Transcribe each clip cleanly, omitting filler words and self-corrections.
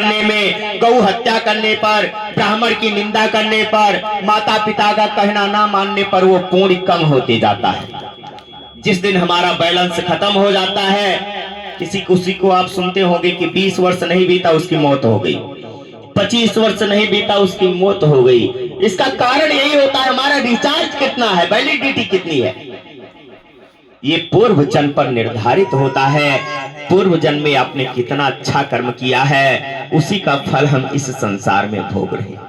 करने में, गौ हत्या करने पर, ब्राह्मण की निंदा करने पर, माता पिता का कहना ना मानने पर वो पुण्य कम होते जाता है। जिस दिन हमारा बैलेंस खत्म हो जाता है, किसी को आप सुनते होंगे कि 20 वर्ष नहीं बीता उसकी मौत हो गई, 25 वर्ष नहीं बीता उसकी मौत हो गई। इसका कारण यही होता है हमारा रिचार्ज कितना है, वैलिडिटी कितनी है। ये पूर्व जन्म पर निर्धारित होता है। पूर्व जन्म में आपने कितना अच्छा कर्म किया है, उसी का फल हम इस संसार में भोग रहे हैं।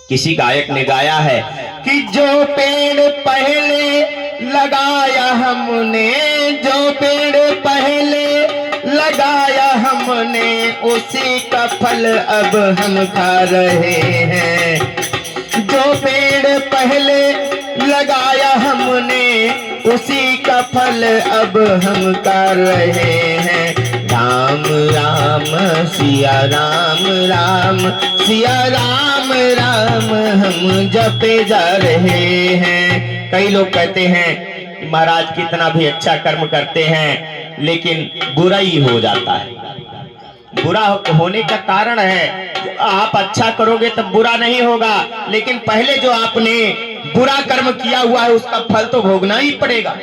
किसी गायक ने गाया है कि जो पेड़ पहले लगाया हमने, जो पेड़ पहले लगाया हमने, उसी का फल अब हम खा रहे हैं। जो पेड़ पहले लगाया हमने, उसी का फल अब हम कर रहे हैं। राम राम सिया राम, राम सिया राम, राम हम जपे जा रहे हैं। कई लोग कहते हैं महाराज कितना भी अच्छा कर्म करते हैं लेकिन बुरा ही हो जाता है। बुरा होने का कारण है आप अच्छा करोगे तब बुरा नहीं होगा, लेकिन पहले जो आपने बुरा कर्म किया हुआ है उसका फल तो भोगना ही पड़ेगा।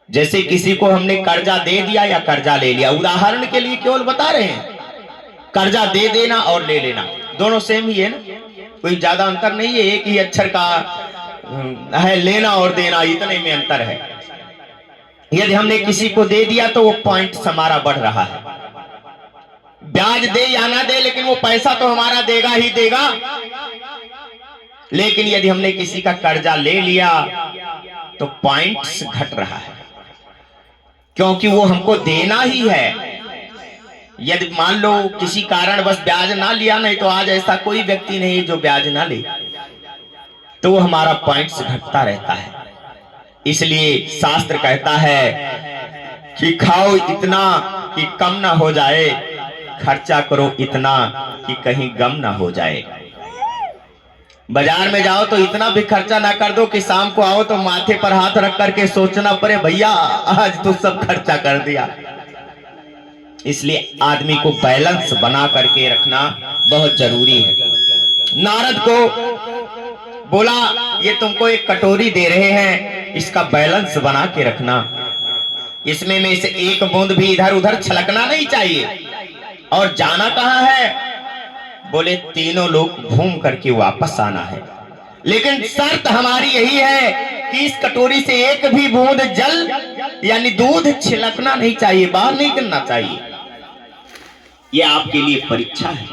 जैसे किसी को हमने कर्जा दे दिया या कर्जा ले लिया, उदाहरण के लिए केवल बता रहे हैं, कर्जा दे देना और ले लेना दोनों सेम ही है ना, कोई ज्यादा अंतर नहीं है। एक ही अक्षर का है लेना और देना, इतने में अंतर है। यदि हमने किसी को दे दिया तो वो पॉइंट्स हमारा बढ़ रहा है। ब्याज दे या ना दे लेकिन वो पैसा तो हमारा देगा ही देगा। लेकिन यदि हमने किसी का कर्जा ले लिया तो पॉइंट्स घट रहा है, क्योंकि वो हमको देना ही है। यदि मान लो किसी कारण बस ब्याज ना लिया, नहीं तो आज ऐसा कोई व्यक्ति नहीं जो ब्याज ना ले, तो वो हमारा पॉइंट्स घटता रहता है। इसलिए शास्त्र कहता है कि खाओ इतना कि कम ना हो जाए, खर्चा करो इतना कि कहीं गम ना हो जाए। बाजार में जाओ तो इतना भी खर्चा ना कर दो कि शाम को आओ तो माथे पर हाथ रख करके सोचना पड़े भैया आज तो सब खर्चा कर दिया। इसलिए आदमी को बैलेंस बना करके रखना बहुत जरूरी है। नारद को बोला ये तुमको एक कटोरी दे रहे हैं, इसका बैलेंस बना के रखना, इसमें में से एक बूंद भी इधर उधर छलकना नहीं चाहिए। और जाना कहां है? बोले तीनों लोग घूम करके वापस आना है, लेकिन शर्त हमारी यही है कि इस कटोरी से एक भी बूंद जल यानी दूध छिलकना नहीं चाहिए, बाहर नहीं करना चाहिए। ये आपके लिए परीक्षा है।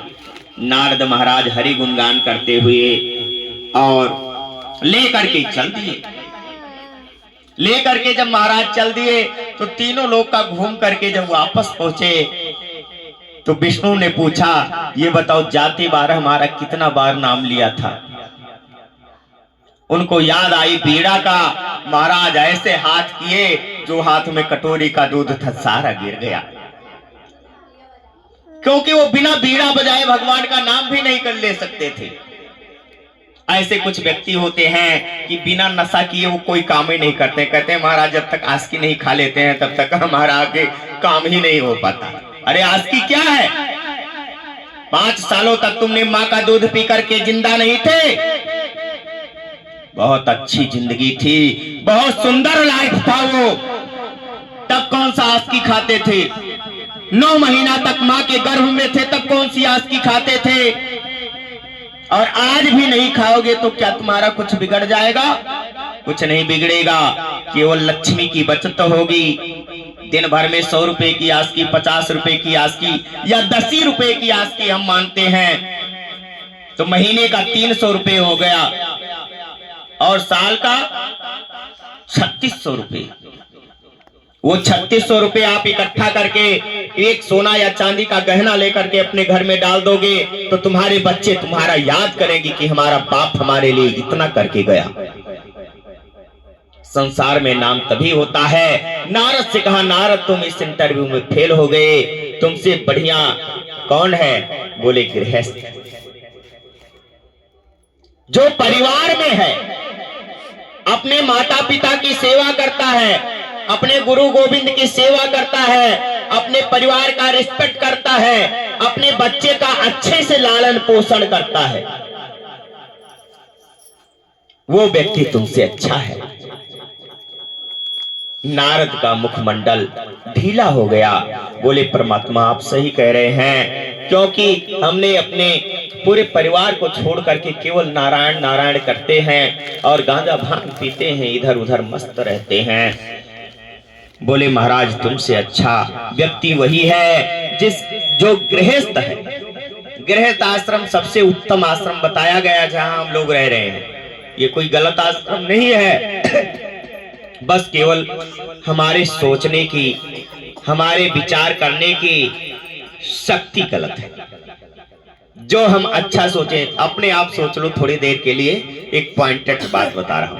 नारद महाराज हरि गुणगान करते हुए और लेकर के चल दिए। लेकर के जब महाराज चल दिए तो तीनों लोग का घूम करके जब वापस पहुंचे तो विष्णु ने पूछा ये बताओ जाते बार हमारा कितना बार नाम लिया था? उनको याद आई बीड़ा का। महाराज ऐसे हाथ किए जो हाथ में कटोरी का दूध था सारा गिर गया, क्योंकि वो बिना बीड़ा बजाए भगवान का नाम भी नहीं कर ले सकते थे। ऐसे कुछ व्यक्ति होते हैं कि बिना नशा किए वो कोई काम ही नहीं करते। कहते हैं महाराज जब तक आस्की नहीं खा लेते हैं तब तक हमारा आगे काम ही नहीं हो पाता। अरे आस्की क्या है? 5 सालों तक तुमने माँ का दूध पी करके जिंदा नहीं थे, बहुत अच्छी जिंदगी थी, बहुत सुंदर लाइफ था वो, तब कौन सा आस्की खाते थे? 9 महीना तक माँ के गर्भ में थे तब कौन सी आस्की खाते थे? और आज भी नहीं खाओगे तो क्या तुम्हारा कुछ बिगड़ जाएगा? कुछ नहीं बिगड़ेगा, केवल लक्ष्मी की बचत होगी। दिन भर में 100 रुपए की आस्की, 50 रुपए की आस्की या 10 रुपए की आस्की हम मानते हैं तो महीने का 300 रुपए हो गया और साल का 3600 रुपए। वो 3600 रुपए आप इकट्ठा करके एक सोना या चांदी का गहना लेकर के अपने घर में डाल दोगे तो तुम्हारे बच्चे तुम्हारा याद करेंगे कि हमारा बाप हमारे लिए इतना करके गया। संसार में नाम तभी होता है। नारद से कहा नारद तुम इस इंटरव्यू में फेल हो गए, तुमसे बढ़िया कौन है? बोले गृहस्थ जो परिवार में है, अपने माता पिता की सेवा करता है, अपने गुरु गोविंद की सेवा करता है, अपने परिवार का रिस्पेक्ट करता है, अपने बच्चे का अच्छे से लालन पोषण करता है, वो व्यक्ति तुमसे अच्छा है। नारद का मुखमंडल ढीला हो गया। बोले परमात्मा आप सही कह रहे हैं, क्योंकि हमने अपने पूरे परिवार को छोड़ करके केवल नारायण नारायण करते हैं और गांजा भांग पीते हैं, इधर उधर मस्त रहते हैं। बोले महाराज तुमसे अच्छा व्यक्ति वही है जो गृहस्थ है। गृहस्थ आश्रम सबसे उत्तम आश्रम बताया गया जहां हम लोग रह रहे हैं। ये कोई गलत आश्रम नहीं है, बस केवल हमारे सोचने की, हमारे विचार करने की शक्ति गलत है। जो हम अच्छा सोचें, अपने आप सोच लो थोड़ी देर के लिए। एक पॉइंटेड बात बता रहा हूं।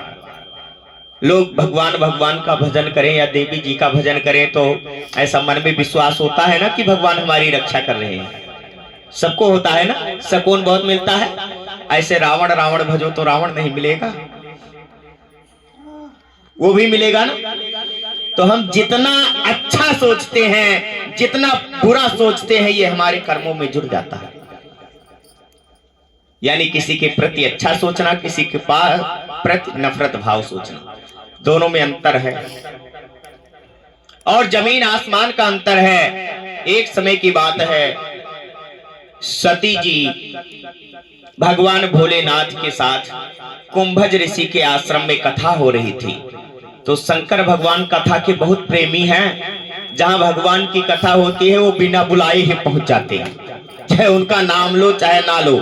लोग भगवान का भजन करें या देवी जी का भजन करें तो ऐसा मन में विश्वास होता है ना कि भगवान हमारी रक्षा कर रहे हैं। सबको होता है ना, सुकून बहुत मिलता है। ऐसे रावण भजो तो रावण नहीं मिलेगा, वो भी मिलेगा ना। तो हम जितना अच्छा सोचते हैं, जितना बुरा सोचते हैं, ये हमारे कर्मों में जुड़ जाता है। यानी किसी के प्रति अच्छा सोचना, किसी के पास प्रति नफरत भाव सोचना, दोनों में अंतर है और जमीन आसमान का अंतर है। एक समय की बात है, सती जी भगवान भोलेनाथ के साथ कुंभज ऋषि के आश्रम में कथा हो रही थी। तो शंकर भगवान कथा के बहुत प्रेमी हैं। जहां भगवान की कथा होती है वो बिना बुलाए ही पहुंच जाते हैं, चाहे उनका नाम लो चाहे ना लो।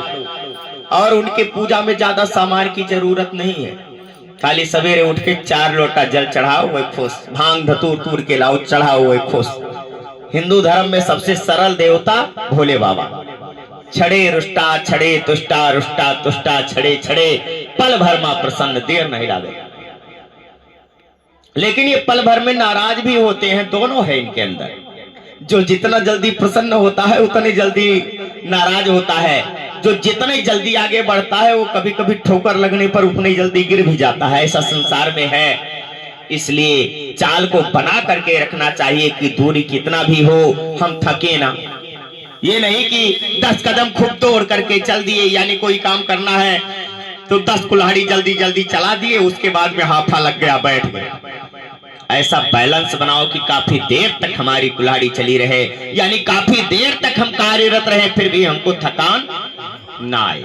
और उनके पूजा में ज्यादा सामान की जरूरत नहीं है, खाली सवेरे उठ के 4 लोटा जल चढ़ाओ वो खुश, भांग धतूर तूर के लाओ चढ़ाओ वो खुश। हिंदू धर्म में सबसे सरल देवता भोले बाबा। छड़े रुष्टा छड़े तुष्टा, रुष्टा तुष्टा छड़े छड़े, पल भर मां प्रसन्न देर नहीं लागे। लेकिन ये पल भर में नाराज भी होते हैं, दोनों है इनके अंदर। जो जितना जल्दी प्रसन्न होता है उतनी जल्दी नाराज होता है, जो जितने जल्दी आगे बढ़ता है वो कभी कभी ठोकर लगने पर उतनी जल्दी गिर भी जाता है। ऐसा संसार में है। इसलिए चाल को बना करके रखना चाहिए कि दूरी कितना भी हो हम थके ना। ये नहीं कि 10 कदम खूब दौड़ करके चल दिए, यानी कोई काम करना है तो 10 कुल्हाड़ी जल्दी जल्दी चला दिए, उसके बाद में हाफा लग गया बैठ गए। ऐसा बैलेंस बनाओ कि काफी देर तक हमारी कुल्हाड़ी चली रहे, यानी काफी देर तक हम कार्यरत रहे फिर भी हमको थकान ना आए।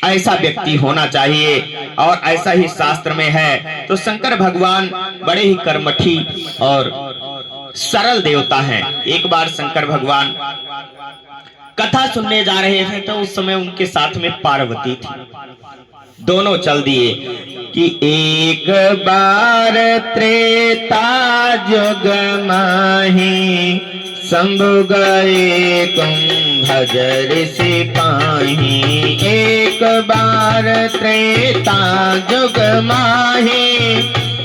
ऐसा व्यक्ति होना चाहिए और ऐसा ही शास्त्र में है। तो शंकर भगवान बड़े ही कर्मठी और सरल देवता हैं। एक बार शंकर भगवान कथा सुनने जा रहे थे तो उस समय उनके साथ में पार्वती थी। दोनों चल दिए कि एक बार त्रेता जुग माही, शंभु गए कुंभज ऋषि पाही। एक बार त्रेता जुग माही,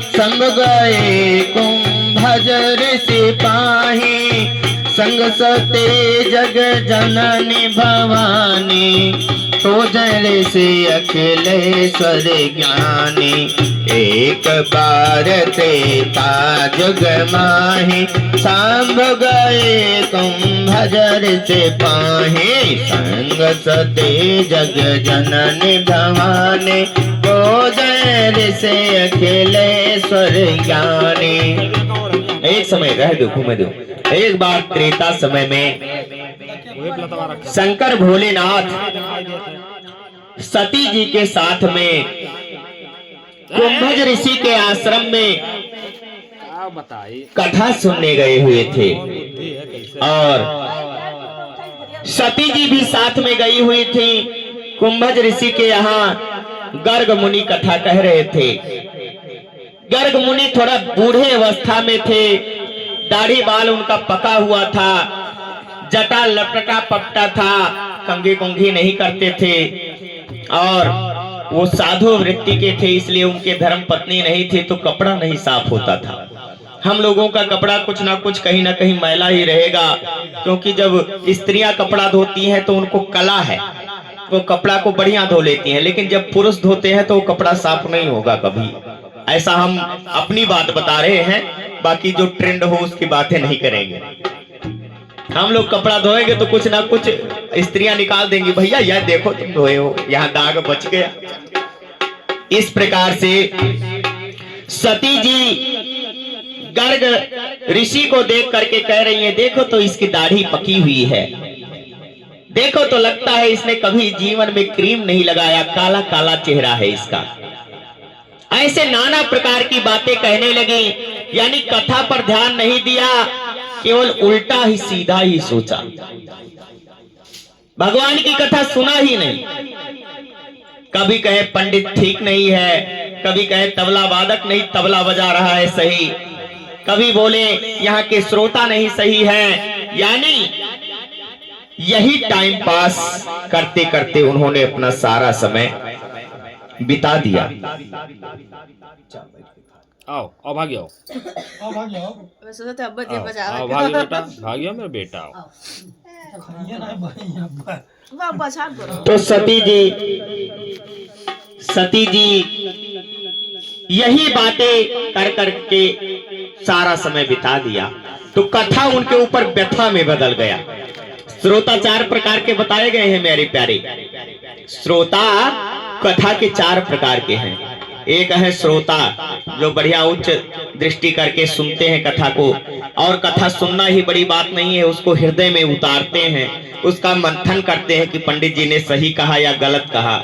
शंभु गए कुंभज ऋषि पाही। संग सते जग जननी भवानी, तो जय से अखिलेश्वर ज्ञानी। एक बार त्रेता जुग माही, सांभ गए कुंभज ऋषि पाही। संग सते जग जननी भवानी, तो जय से अखिलेश्वर ज्ञानी। एक समय रह दो, घूमे दो। एक बार त्रेता समय में शंकर भोलेनाथ सती जी के साथ में कुंभज ऋषि के आश्रम में कथा सुनने गए हुए थे और सती जी भी साथ में गई हुई थी। कुंभज ऋषि के यहाँ गर्ग मुनि कथा कह रहे थे। गर्ग मुनि थोड़ा बूढ़े अवस्था में थे, दाढ़ी बाल उनका पका हुआ था, जटा लपटा पपटा था, कंघी कुंघी नहीं करते थे और वो साधु वृत्ति के थे, इसलिए उनके धर्म पत्नी नहीं थी तो कपड़ा नहीं साफ होता था। हम लोगों का कपड़ा कुछ ना कुछ कहीं ना कहीं मैला ही रहेगा, क्योंकि जब स्त्रियां कपड़ा धोती हैं तो उनको कला है, वो कपड़ा को बढ़िया धो लेती हैं, लेकिन जब पुरुष धोते हैं तो वो कपड़ा साफ नहीं होगा कभी। ऐसा हम अपनी बात बता रहे हैं। बाकी जो ट्रेंड हो उसकी बातें नहीं करेंगे। हम लोग कपड़ा धोएंगे तो कुछ ना कुछ स्त्रियां निकाल देंगी, भैया यह देखो तुम धोए हो, यहाँ दाग बच गया। इस प्रकार से सती जी गर्ग ऋषि को देख करके कह रही है, देखो तो इसकी दाढ़ी पकी हुई है, देखो तो लगता है इसने कभी जीवन में क्रीम नहीं लगाया, काला काला चेहरा है इसका। ऐसे नाना प्रकार की बातें कहने लगी, यानी कथा पर ध्यान नहीं दिया, केवल उल्टा ही सीधा ही सोचा, भगवान की कथा सुना ही नहीं। कभी कहे पंडित ठीक नहीं है, कभी कहे तबला वादक नहीं तबला बजा रहा है सही, कभी बोले यहाँ के श्रोता नहीं सही है। यानी यही टाइम पास करते करते उन्होंने अपना सारा समय बिता दिया। आओ आओ भाग्य आओ भाग्य आओ बेटा, भाग्य मेरा बेटा आओ। तो सती जी यही बातें कर करके सारा समय बिता दिया। तो कथा उनके ऊपर व्यथा में बदल गया। श्रोता 4 प्रकार के बताए गए हैं मेरे प्यारे। श्रोता कथा के 4 प्रकार के हैं। एक है श्रोता जो बढ़िया उच्च दृष्टि करके सुनते हैं कथा को, और कथा सुनना ही बड़ी बात नहीं है, उसको हृदय में उतारते हैं, उसका मंथन करते हैं कि पंडित जी ने सही कहा या गलत कहा।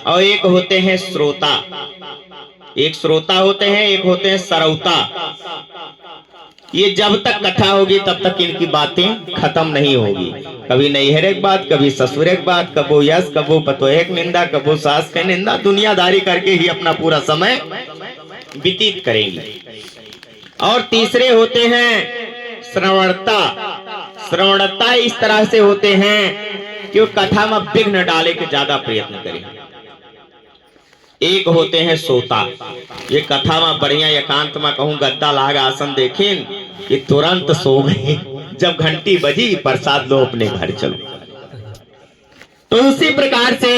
और एक होते हैं श्रोता, एक श्रोता होते हैं, एक होते हैं सरौता। ये जब तक कथा होगी तब तक इनकी बातें खत्म नहीं होगी। कभी नैहर एक बात, कभी ससुर एक बात, कबो यश, कबो पतोह की निंदा, कबो सास की निंदा, दुनियादारी करके ही अपना पूरा समय व्यतीत करेंगी। और तीसरे होते हैं श्रवणता। श्रवणता इस तरह से होते हैं कि वो कथा में विघ्न डाले के ज्यादा प्रयत्न करें। एक होते हैं सोता, ये कथा में बढ़िया एकांत में कहूं गद्दा लाग आसन देखें कि तुरंत सो गए, जब घंटी बजी प्रसाद लो अपने घर चलो। तो उसी प्रकार से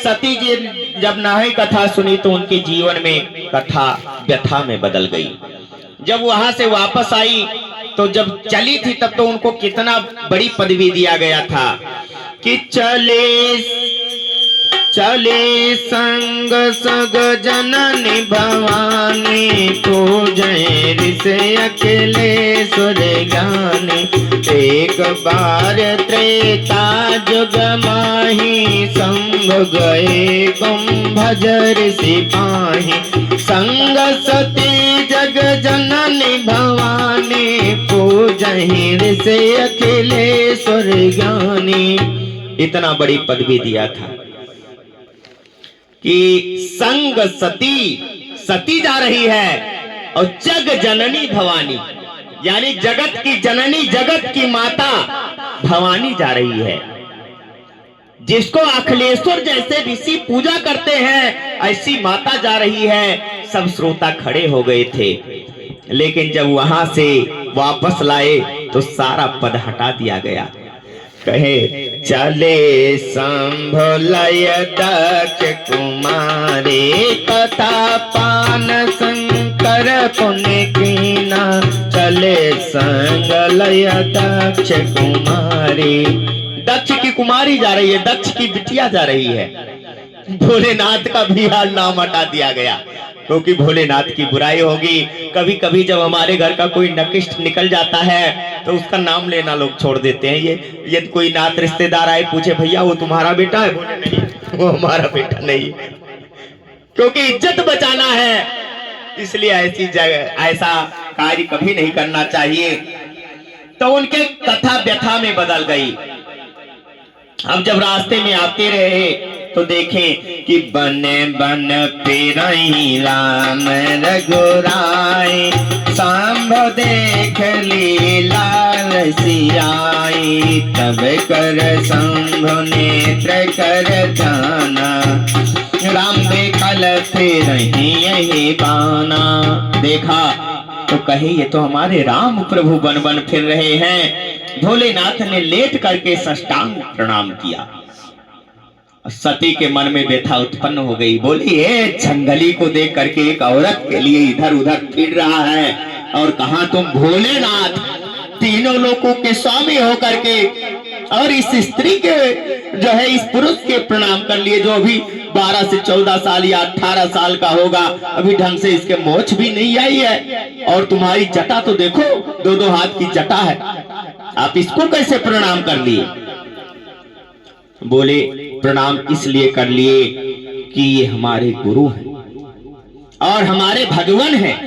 सती जी जब नाई कथा सुनी तो उनके जीवन में कथा व्यथा में बदल गई। जब वहां से वापस आई तो जब चली थी तब तो उनको कितना बड़ी पदवी दिया गया था कि चले संग सग जननी भवानी, पूजय ऋषि अकेले सुर ज्ञानी। एक बार त्रेता जुग माही, संग गए कुंभज ऋषि पाही। संग सती जग जननी भवानी, पूजहि ऋषि अकेले सुर ज्ञानी। इतना बड़ी पदवी दिया था कि संग सती जा रही है और जग जननी भवानी, यानी जगत की जननी, जगत की माता भवानी जा रही है। जिसको अखिलेश्वर जैसे ऋषि पूजा करते हैं ऐसी माता जा रही है। सब श्रोता खड़े हो गए थे, लेकिन जब वहां से वापस लाए तो सारा पद हटा दिया गया। कहे चले संभलय दक्ष कुमारे, कथा पान शंकर पुण्य कीना। चले संग लय दक्ष कुमारी, दक्ष की कुमारी जा रही है, दक्ष की बिटिया जा रही है। भोलेनाथ का भी हाल नाम हटा दिया गया, क्योंकि भोलेनाथ की बुराई होगी। कभी कभी जब हमारे घर का कोई नकिष्ट निकल जाता है तो उसका नाम लेना लोग छोड़ देते हैं। ये कोई नात रिश्तेदार आए पूछे भैया वो तुम्हारा बेटा है, बोले नहीं वो हमारा बेटा नहीं, क्योंकि इज्जत बचाना है, इसलिए ऐसी जगह ऐसा कार्य कभी नहीं करना चाहिए। तो उनके कथा व्यथा में बदल गई। अब जब रास्ते में आते रहे तो देखें कि बन बन फिरहि राम रघुराई, सांभ देख लीला रसियाई। तब कर शंभ नेत्र कर जाना, राम देखल फिरहि यही बाना। देखा तो कहे ये तो हमारे राम प्रभु बन बन फिर रहे हैं। भोलेनाथ ने लेट करके साष्टांग प्रणाम किया। सती के मन में व्यथा उत्पन्न हो गई। बोली ये जंगली को देख करके एक औरत के लिए इधर उधर फिर रहा है, और कहा तुम भोलेनाथ तीनों लोगों के स्वामी होकर के और इस स्त्री के जो है इस पुरुष के प्रणाम कर लिए, जो अभी 12 से 14 साल या 18 साल का होगा, अभी ढंग से इसके मोछ भी नहीं आई है, और तुम्हारी जटा तो देखो 2-2 हाथ की जटा है, आप इसको कैसे प्रणाम कर लिए? बोले प्रणाम इसलिए कर लिए कि ये हमारे गुरु हैं और हमारे भगवान हैं।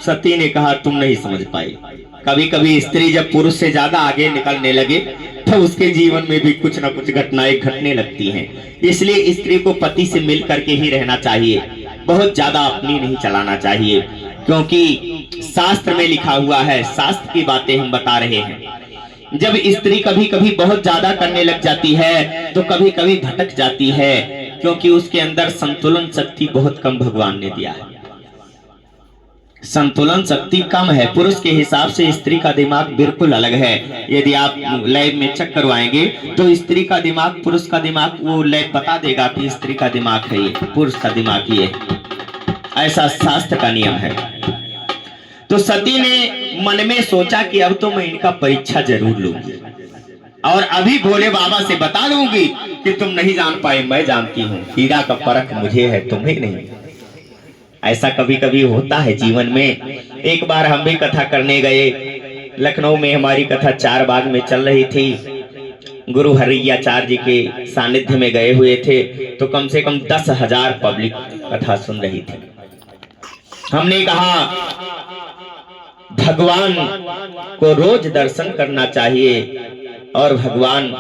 सती ने कहा तुम नहीं समझ पाई, कभी कभी स्त्री जब पुरुष से ज्यादा आगे निकलने लगे तो उसके जीवन में भी कुछ ना कुछ घटनाएं घटने लगती हैं, इसलिए स्त्री को पति से मिल करके ही रहना चाहिए, बहुत ज्यादा अपनी नहीं चलाना चाहिए, क्योंकि शास्त्र में लिखा हुआ है, शास्त्र की बातें हम बता रहे हैं। जब स्त्री कभी कभी बहुत ज्यादा करने लग जाती है तो कभी कभी भटक जाती है, क्योंकि उसके अंदर संतुलन शक्ति बहुत कम भगवान ने दिया है, संतुलन शक्ति कम है। पुरुष के हिसाब से स्त्री का दिमाग बिल्कुल अलग है। यदि आप लैब में चेक करवाएंगे तो स्त्री का दिमाग पुरुष का दिमाग वो लैब बता देगा कि स्त्री का दिमाग है ये, पुरुष का दिमाग ये, ऐसा शास्त्र का नियम है। तो सती ने मन में सोचा कि अब तो मैं इनका परीक्षा जरूर लूंगी और अभी भोले बाबा से बता दूंगी कि तुम नहीं जान पाए, मैं जानती हूँ, हीरा का परख मुझे है, तुम्हें नहीं। ऐसा कभी कभी होता है जीवन में। एक बार हम भी कथा करने गए, लखनऊ में हमारी कथा 4 बाग में चल रही थी, गुरु हरियाचार्य जी के सानिध्य में गए हुए थे, तो कम से कम 10,000 पब्लिक कथा सुन रही थी। हमने कहा भगवान को रोज दर्शन करना चाहिए और भगवान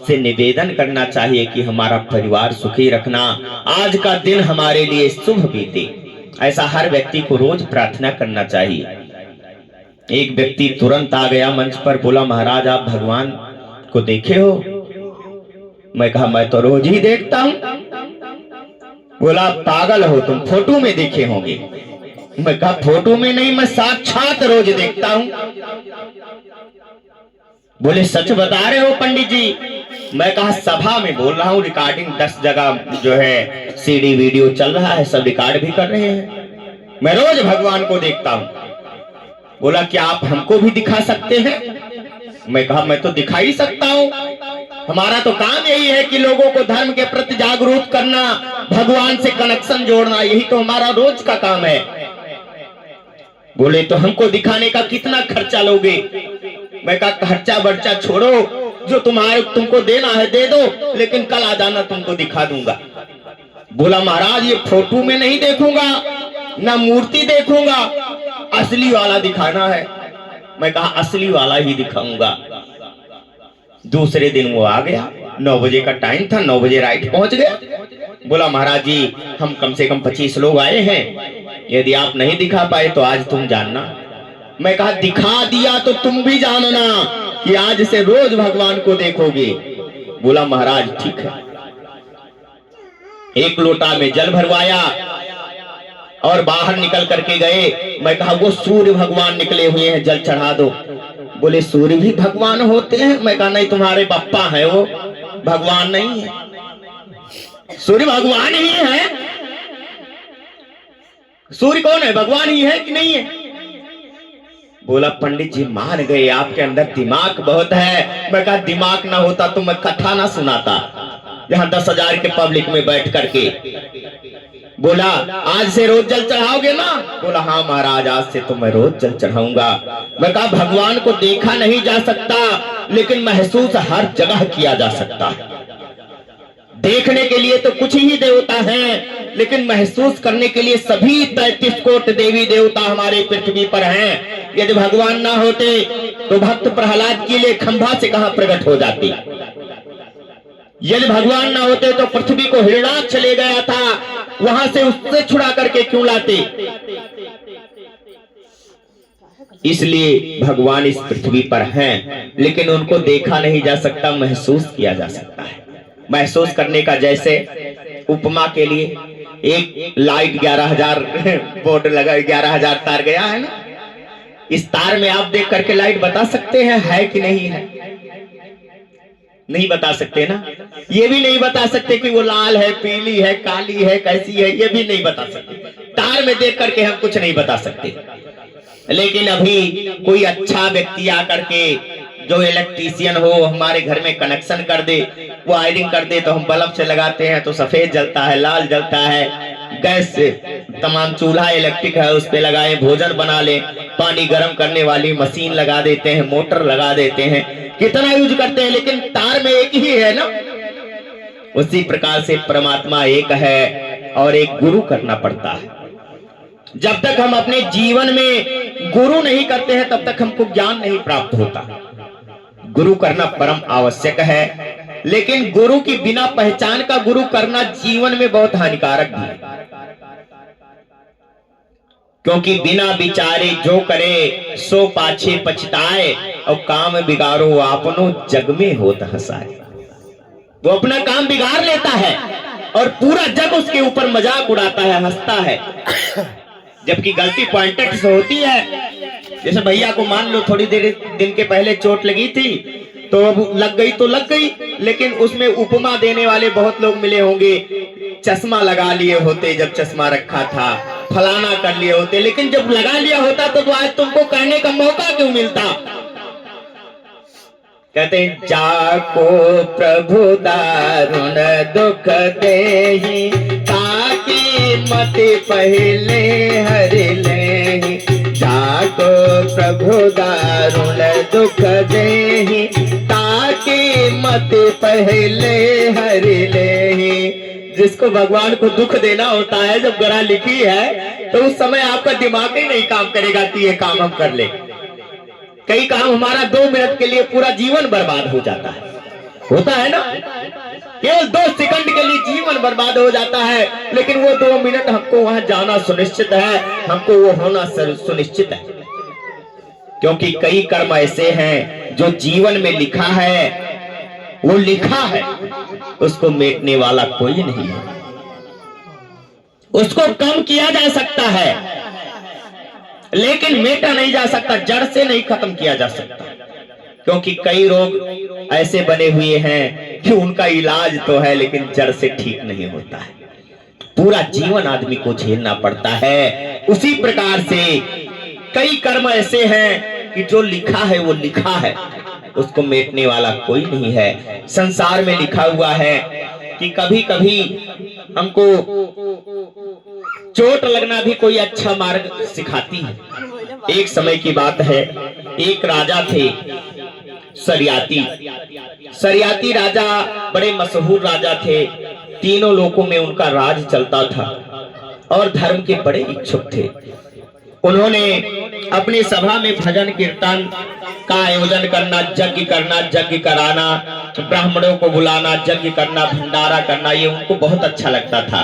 से निवेदन करना चाहिए कि हमारा परिवार सुखी रखना, आज का दिन हमारे लिए शुभ बीते, ऐसा हर व्यक्ति को रोज प्रार्थना करना चाहिए। एक व्यक्ति तुरंत आ गया मंच पर, बोला महाराज आप भगवान को देखे हो? मैं कहा मैं तो रोज ही देखता हूं। बोला पागल हो तुम, फोटो में देखे होंगे। मैं कहा फोटो में नहीं, मैं साक्षात रोज देखता हूं। बोले सच बता रहे हो पंडित जी? मैं कहा सभा में बोल रहा हूँ, रिकॉर्डिंग 10 जगह जो है सीडी वीडियो चल रहा है, सब रिकॉर्ड भी कर रहे हैं, मैं रोज भगवान को देखता हूँ। बोला क्या आप हमको भी दिखा सकते हैं? मैं कहा मैं तो दिखा ही सकता हूँ, हमारा तो काम यही है कि लोगों को धर्म के प्रति जागरूक करना, भगवान से कनेक्शन जोड़ना, यही तो हमारा रोज का काम है। बोले तो हमको दिखाने का कितना खर्चा लोगे? मैं कहा खर्चा बर्चा छोड़ो, जो तुमको देना है दे दो, लेकिन कल आ जाना तुमको दिखा दूंगा। बोला महाराज ये फोटो में नहीं देखूंगा, ना मूर्ति देखूंगा, असली वाला दिखाना है। मैं कहा असली वाला ही दिखाऊंगा। दूसरे दिन वो आ गया, 9 बजे का टाइम था, 9 बजे राइट पहुंच गया। बोला महाराज जी हम कम से कम 25 लोग आए हैं, यदि आप नहीं दिखा पाए तो आज तुम जानना। मैं कहा दिखा दिया तो तुम भी जानना कि आज से रोज भगवान को देखोगे। बोला महाराज ठीक है। एक लोटा में जल भरवाया और बाहर निकल करके गए। मैं कहा वो सूर्य भगवान निकले हुए हैं, जल चढ़ा दो। बोले सूर्य भी भगवान होते हैं? मैं कहा नहीं, तुम्हारे पप्पा है वो, भगवान नहीं है, सूर्य भगवान ही है। सूर्य कौन है, भगवान ही है कि नहीं है? बोला पंडित जी मान गए, आपके अंदर दिमाग बहुत है। मैं कहा दिमाग ना होता तो मैं कथा ना सुनाता यहाँ 10,000 के पब्लिक में बैठ करके। बोला आज से रोज जल चढ़ाओगे ना? बोला हाँ महाराज आज से तो मैं रोज जल चढ़ाऊंगा। मैं कहा भगवान को देखा नहीं जा सकता, लेकिन महसूस हर जगह किया जा सकता है। देखने के लिए तो कुछ ही देवता हैं, लेकिन महसूस करने के लिए सभी 33 कोट देवी देवता हमारे पृथ्वी पर हैं। यदि भगवान ना होते तो भक्त प्रहलाद के लिए खंभा से कहां प्रकट हो जाती? यदि भगवान ना होते तो पृथ्वी को हिरणाक्ष ले गया था, वहां से उससे छुड़ा करके क्यों लाते? इसलिए भगवान इस पृथ्वी पर हैं, लेकिन उनको देखा नहीं जा सकता, महसूस किया जा सकता है। महसूस करने का जैसे उपमा के लिए एक लाइट 11,000 बोर्ड लगा, 11,000 तार गया है ना, इस तार में आप देख करके लाइट बता सकते हैं है कि नहीं है? नहीं बता सकते ना। ये भी नहीं बता सकते कि वो लाल है, पीली है, काली है, कैसी है, ये भी नहीं बता सकते। तार में देख करके हम कुछ नहीं बता सकते। लेकिन अभी कोई अच्छा व्यक्ति आकर के जो इलेक्ट्रीशियन हो हमारे घर में कनेक्शन कर दे, वो वायरिंग कर दे, तो हम बल्ब से लगाते हैं तो सफेद जलता है, लाल जलता है। गैस से तमाम चूल्हा इलेक्ट्रिक है उस पे लगाए, भोजन बना ले, पानी गर्म करने वाली मशीन लगा देते हैं, मोटर लगा देते हैं, कितना यूज करते हैं, लेकिन तार में एक ही है ना। उसी प्रकार से परमात्मा एक है और एक गुरु करना पड़ता है। जब तक हम अपने जीवन में गुरु नहीं करते हैं तब तक हमको ज्ञान नहीं प्राप्त होता। गुरु करना परम आवश्यक है, लेकिन गुरु की बिना पहचान का गुरु करना जीवन में बहुत हानिकारक भी है, क्योंकि बिना विचारे जो करे सो पाछे पछताए, और काम बिगाड़ो आपनो जग में होत हंसाए। वो अपना काम बिगाड़ लेता है और पूरा जग उसके ऊपर मजाक उड़ाता है, हंसता है, जबकि गलती पॉइंटेड से होती है। जैसे भैया को मान लो थोड़ी देर दिन के पहले चोट लगी थी, तो अब लग गई तो लग गई, लेकिन उसमें उपमा देने वाले बहुत लोग मिले होंगे। चश्मा लगा लिए होते जब चश्मा रखा था, फलाना कर लिए होते, लेकिन जब लगा लिया होता तो आज तुमको कहने का मौका क्यों मिलता। कहते हैं जाको प्रभु दारुण दुख देहि, ताकि मत पहले हर लेहि। जाको प्रभु दारुण दुख देहि, ताकि मत पहले हर लेहि। जिसको भगवान को दुख देना होता है, जब गरा लिखी है तो उस समय आपका दिमाग ही नहीं काम करेगा कि ये काम हम कर ले। कई काम हमारा 2 मिनट के लिए पूरा जीवन बर्बाद हो जाता है, होता है ना। केवल 2 सेकंड के लिए जीवन बर्बाद हो जाता है, लेकिन वो 2 मिनट हमको वहां जाना सुनिश्चित है, हमको वो होना सुनिश्चित है। क्योंकि कई कर्म ऐसे हैं जो जीवन में लिखा है, वो लिखा है, उसको मिटने वाला कोई नहीं है। उसको कम किया जा सकता है, लेकिन मेटा नहीं जा सकता, जड़ से नहीं खत्म किया जा सकता। क्योंकि कई रोग ऐसे बने हुए हैं कि उनका इलाज तो है, लेकिन जड़ से ठीक नहीं होता है। पूरा जीवन आदमी को झेलना पड़ता है। उसी प्रकार से कई कर्म ऐसे हैं कि जो लिखा है वो लिखा है, उसको मिटने वाला कोई नहीं है। संसार में लिखा हुआ है कि कभी कभी हमको चोट लगना भी कोई अच्छा मार्ग सिखाती है। एक समय की बात है, एक राजा थे सरियाती। सरियाती राजा बड़े मशहूर राजा थे, तीनों लोकों में उनका राज चलता था और धर्म के बड़े इच्छुक थे। उन्होंने अपनी सभा में भजन कीर्तन का आयोजन करना, यज्ञ करना, यज्ञ कराना, ब्राह्मणों को बुलाना, यज्ञ करना, भंडारा करना, ये उनको बहुत अच्छा लगता था।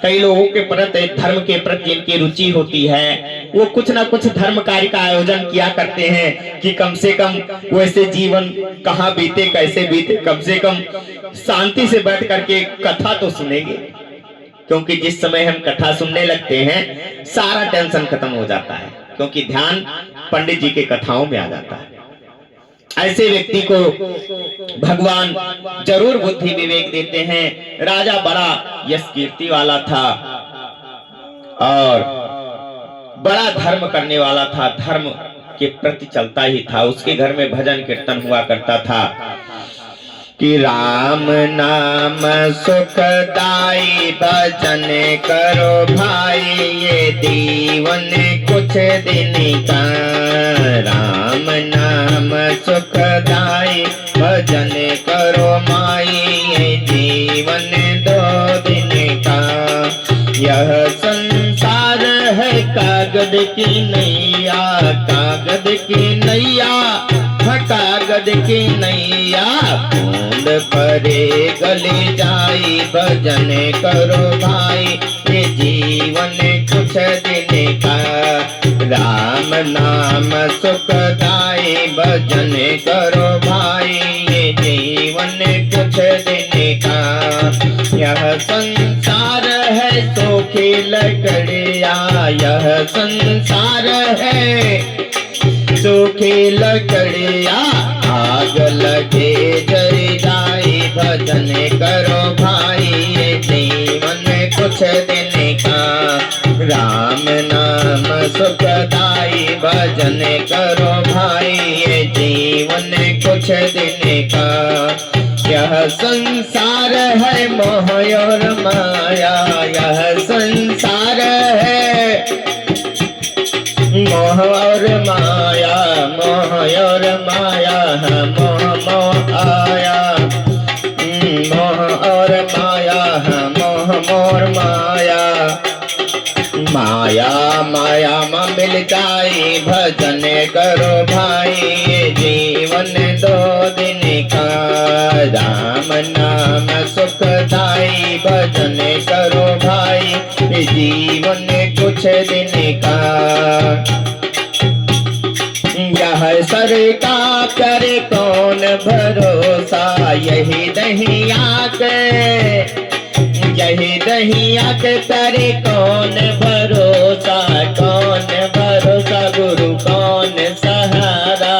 कई लोगों के प्रति, धर्म के प्रति जिनकी रुचि होती है, वो कुछ ना कुछ धर्म कार्य का आयोजन किया करते हैं कि कम से कम वैसे जीवन कहाँ बीते, कैसे बीते, कम से कम शांति से बैठ करके कथा तो सुनेंगे। क्योंकि जिस समय हम कथा सुनने लगते हैं सारा टेंशन खत्म हो जाता है, क्योंकि ध्यान पंडित जी के कथाओं में आ जाता है। ऐसे व्यक्ति को भगवान जरूर बुद्धि विवेक देते हैं। राजा बड़ा यश कीर्ति वाला था और बड़ा धर्म करने वाला था, धर्म के प्रति चलता ही था। उसके घर में भजन कीर्तन हुआ करता था कि राम नाम सुखदाई भजन करो भाई, ये जीवन कुछ दिन का। राम नाम सुखदाई भजन करो माई, ये जीवन 2 दिन का। यह संसार है कागज की नैया, कागज की नैया, कागज की नैया, बूंद परे गले जाई, भजन करो भाई, ये जीवन कुछ दिन का। राम नाम सुखदाई भजन करो भाई, ये जीवन कुछ दिन का। यह संसार है सो खेल लकड़िया, यह संसार है सूखी लकड़िया, आग लगे जल जाई, भजन करो भाई, ये जीवन कुछ दिन का। राम नाम सुखदाई भजन करो भाई ये जीवन कुछ दिन का। यह संसार है मोह और माया, यह संसार है मोह और माया, मोह और माया है मोह मोह आया, मोह और माया है मोह मोर माया। माया माया में मिल जाए भजन करो भाई ये जीवन दो दिन का। राम नाम सुखदाई भजन करो भाई ये जीवन कुछ दिन का। यह सर का करे कौन भरोसा, यही दहिया के यही दहिया के करे कौन भरोसा, कौन भरोसा गुरु कौन सहारा।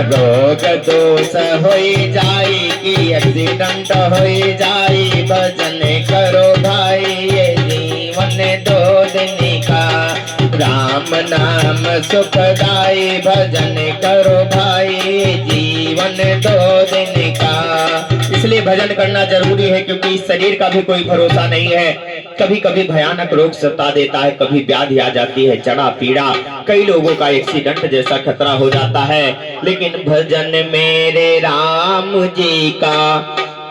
रोग दोष हो जाए कि एक्सीडेंट हो जाए भजन करो भाई ये जीवन दो दिन का। राम नाम सुखदाई भजन करो भाई जीवन दो दिन का। इसलिए भजन करना जरूरी है क्योंकि इस शरीर का भी कोई भरोसा नहीं है। कभी कभी भयानक रोग सता देता है, कभी व्याधि आ जाती है, जड़ा पीड़ा, कई लोगों का एक्सीडेंट जैसा खतरा हो जाता है। लेकिन भजन मेरे राम जी का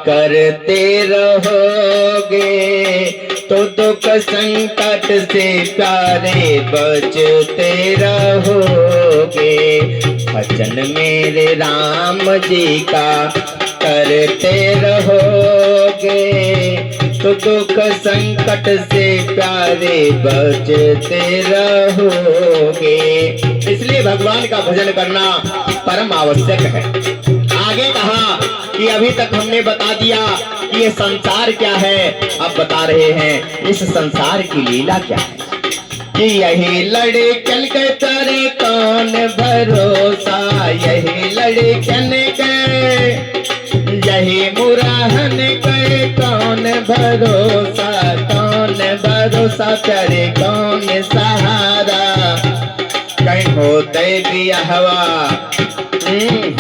करते रहोगे तो दुख संकट से प्यारे बचते रहोगे। भजन मेरे राम जी का करते रहोगे तो दुख संकट से प्यारे बचते रहोगे। इसलिए भगवान का भजन करना परम आवश्यक है। आगे कहा कि अभी तक हमने बता दिया कि ये संसार क्या है, अब बता रहे हैं इस संसार की लीला क्या है। कि यही लड़कन के तारे कौन भरोसा, यही लड़कन के यही मुराहन के कौन भरोसा, कौन भरोसा करे कौन सहारा। कहीं होते भी हवा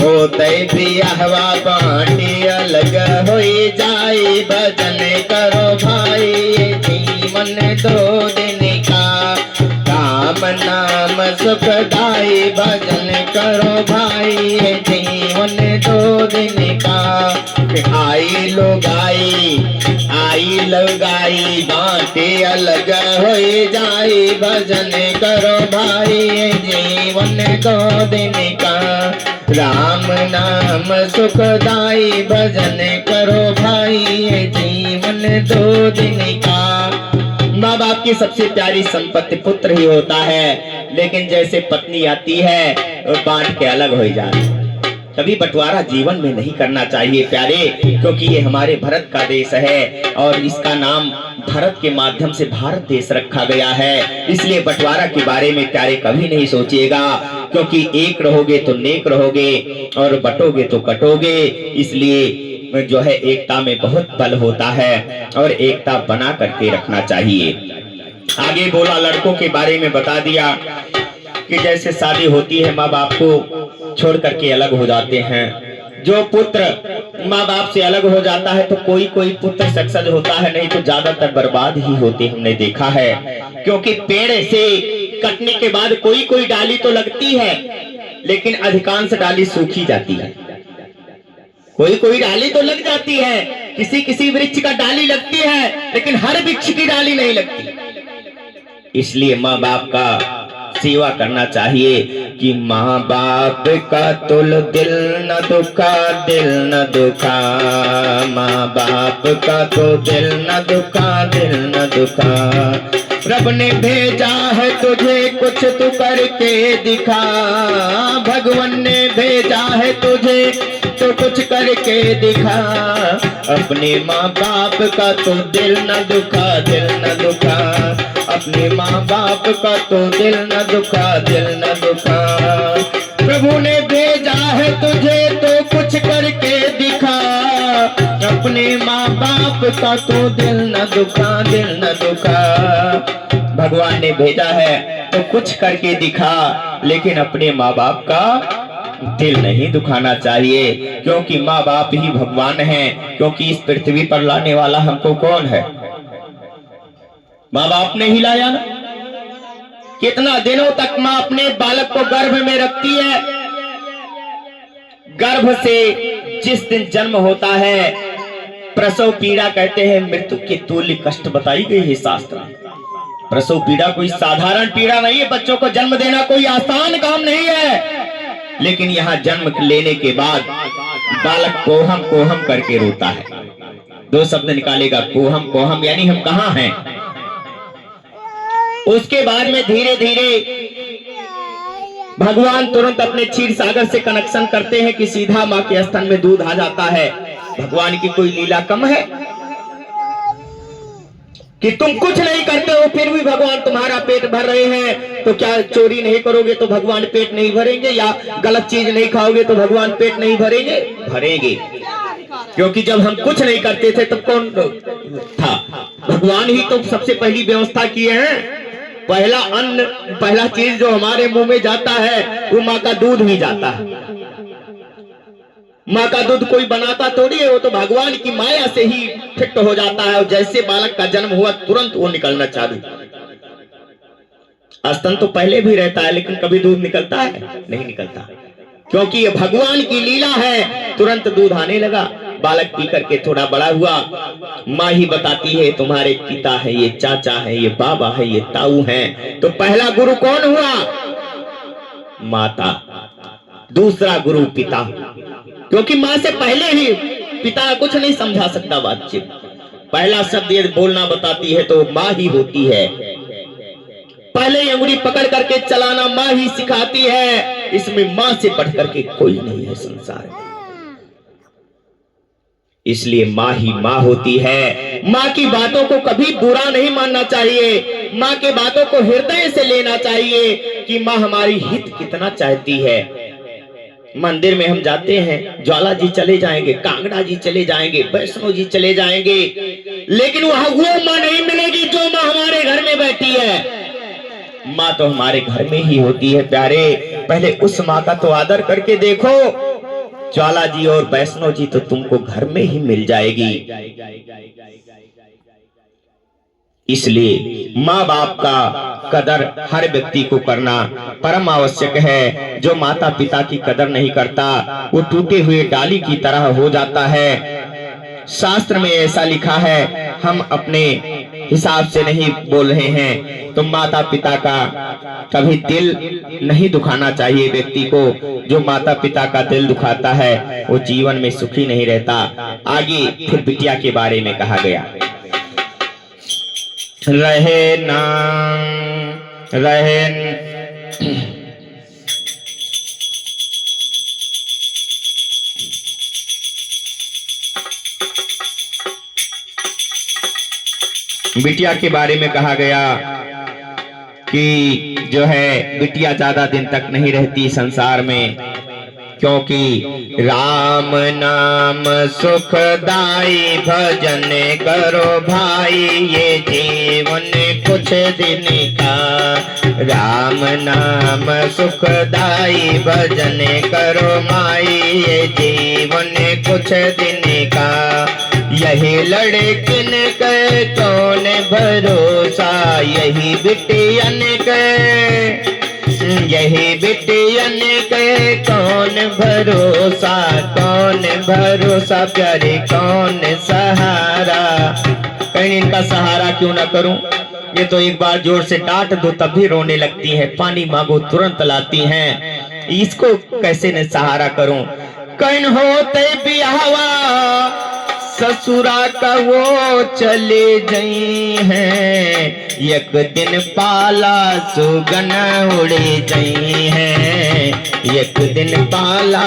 होते भी हवा बाटी अलग हो जाए भजन करो भाई जीवन दो दिन का। राम नाम सुखदाई भजन करो भाई जीवन दो दिन का। आई लगाई बाटे अलग हो जाए भजन करो भाई जीवन दो दिन का। राम नाम सुखदाई भजन करो भाई जीवन दो दिन का। माँ बाप की सबसे प्यारी संपत्ति पुत्र ही होता है, लेकिन जैसे पत्नी आती है वो बांट के अलग हो जाती है। कभी बंटवारा जीवन में नहीं करना चाहिए प्यारे, क्योंकि ये हमारे भारत का देश है और इसका नाम भारत के माध्यम से भारत देश रखा गया है। इसलिए बंटवारा के बारे में प्यारे कभी नहीं सोचिएगा, क्योंकि एक रहोगे तो नेक रहोगे और बटोगे तो कटोगे। इसलिए जो है एकता में बहुत बल होता है और एकता बना करके रखना चाहिए। आगे बोला लड़कों के बारे में बता दिया कि जैसे शादी होती है माँ बाप को छोड़ करके अलग हो जाते हैं। जो पुत्र माँ बाप से अलग हो जाता है तो कोई कोई पुत्र सक्सेस होता है, नहीं तो ज्यादातर बर्बाद ही होते हमने देखा है। क्योंकि पेड़ से कटने के बाद कोई कोई डाली तो लगती है, लेकिन अधिकांश डाली सूखी जाती है। कोई कोई डाली तो लग जाती है, किसी किसी वृक्ष का डाली लगती है, लेकिन हर वृक्ष की डाली नहीं लगती। इसलिए माँ बाप का सेवा करना चाहिए कि माँ बाप का तुल दिल न दुखा, दिल न दुखा। माँ बाप का तो दिल न दुखा, दिल न दुखा। रब ने भेजा है तुझे कुछ तू करके दिखा, भगवान ने भेजा है तुझे तो कुछ करके दिखा। अपने माँ बाप का तो दिल न दुखा, दिल न दुखा। अपने माँ बाप का तो दिल न दुखा, दिल न दुखा। प्रभु ने भेजा है तुझे तो कुछ करके दिखा, अपने माँ बाप का तो दिल न दुखा, दिल न दुखा। भगवान ने भेजा है तो कुछ करके दिखा, लेकिन अपने माँ बाप का दिल नहीं दुखाना चाहिए, क्योंकि माँ बाप ही भगवान हैं। क्योंकि इस पृथ्वी पर लाने वाला हमको कौन है? माँ बाप ने ही लाया ना। कितना दिनों तक माँ अपने बालक को गर्भ में रखती है। गर्भ से जिस दिन जन्म होता है, प्रसव पीड़ा कहते हैं मृत्यु के तुल्य कष्ट बताई गई है शास्त्र में। प्रसव पीड़ा कोई साधारण पीड़ा नहीं है। बच्चों को जन्म देना कोई आसान काम नहीं है। लेकिन यहाँ जन्म लेने के बाद बालक कोहम कोहम करके रोता है। दो शब्द निकालेगा, कोहम कोहम, यानी हम कहाँ हैं। उसके बाद में धीरे धीरे भगवान तुरंत अपने क्षीर सागर से कनेक्शन करते हैं कि सीधा माँ के स्तन में दूध आ जाता है। भगवान की कोई लीला कम है कि तुम कुछ नहीं करते हो फिर भी भगवान तुम्हारा पेट भर रहे हैं? तो क्या चोरी नहीं करोगे तो भगवान पेट नहीं भरेंगे, या गलत चीज नहीं खाओगे तो भगवान पेट नहीं भरेंगे? भरेंगे। क्योंकि जब हम कुछ नहीं करते थे तब कौन था? भगवान ही तो सबसे पहली व्यवस्था किए हैं। पहला अन्न, पहला चीज जो हमारे मुंह में जाता है वो माँ का दूध ही जाता है। माँ का दूध कोई बनाता थोड़ी है, वो तो भगवान की माया से ही फिट हो जाता है। और जैसे बालक का जन्म हुआ तुरंत वो निकलना चालू। स्तन तो पहले भी रहता है, लेकिन कभी दूध निकलता है? नहीं निकलता, क्योंकि ये भगवान की लीला है। तुरंत दूध आने लगा। बालक पी करके थोड़ा बड़ा हुआ। माँ ही बताती है तुम्हारे पिता है, ये चाचा है, ये बाबा है, ये ताऊ है। तो पहला गुरु कौन हुआ? माता। दूसरा गुरु पिता, क्योंकि माँ से पहले ही पिता कुछ नहीं समझा सकता बातचीत। पहला शब्द ये बोलना बताती है तो माँ ही होती है। पहले अंगुली पकड़ करके चलाना माँ ही सिखाती है। इसमें माँ से बढ़ करके कोई नहीं है संसार में। इसलिए माँ ही माँ होती है। माँ की बातों को कभी बुरा नहीं मानना चाहिए। माँ के बातों को हृदय से लेना चाहिए कि माँ हमारी हित कितना चाहती है। मंदिर में हम जाते हैं, ज्वाला जी चले जाएंगे, कांगड़ा जी चले जाएंगे, वैष्णो जी चले जाएंगे, लेकिन वहां वो माँ नहीं मिलेगी जो माँ हमारे घर में बैठी है। माँ तो हमारे घर में ही होती है प्यारे। पहले उस माँ का तो आदर करके देखो। ज्वाला जी और वैष्णो जी तो तुमको घर में ही मिल जाएगी। इसलिए माँ बाप का कदर हर व्यक्ति को करना परम आवश्यक है। जो माता पिता की कदर नहीं करता वो टूटे हुए डाली की तरह हो जाता है। शास्त्र में ऐसा लिखा है, हम अपने हिसाब से नहीं बोल रहे हैं। तो माता पिता का कभी दिल नहीं दुखाना चाहिए व्यक्ति को। जो माता पिता का दिल दुखाता है वो जीवन में सुखी नहीं रहता। आगे फिर बिटिया के बारे में कहा गया, रहे ना रहे बिटिया के बारे में कहा गया कि जो है बिटिया ज्यादा दिन तक नहीं रहती संसार में, क्योंकि राम नाम सुखदाई भजन करो भाई ये जीवन कुछ दिन का। राम नाम सुखदाई भजन करो माई ये जीवन कुछ दिन का। यही लड़किन के कौन भरोसा, यही बिटियन के, यही बिटियन के कौन भरोसा, कौन भरोसा प्यारे कौन सहारा। कहीं इनका सहारा क्यों ना करूं? ये तो एक बार जोर से डांट दो तब भी रोने लगती है, पानी मांगो तुरंत लाती हैं। इसको कैसे न सहारा करूं? कहीं होते बिहावा ससुरा का वो चले गई हैं, एक दिन पाला सुगन उड़े गई हैं, एक दिन पाला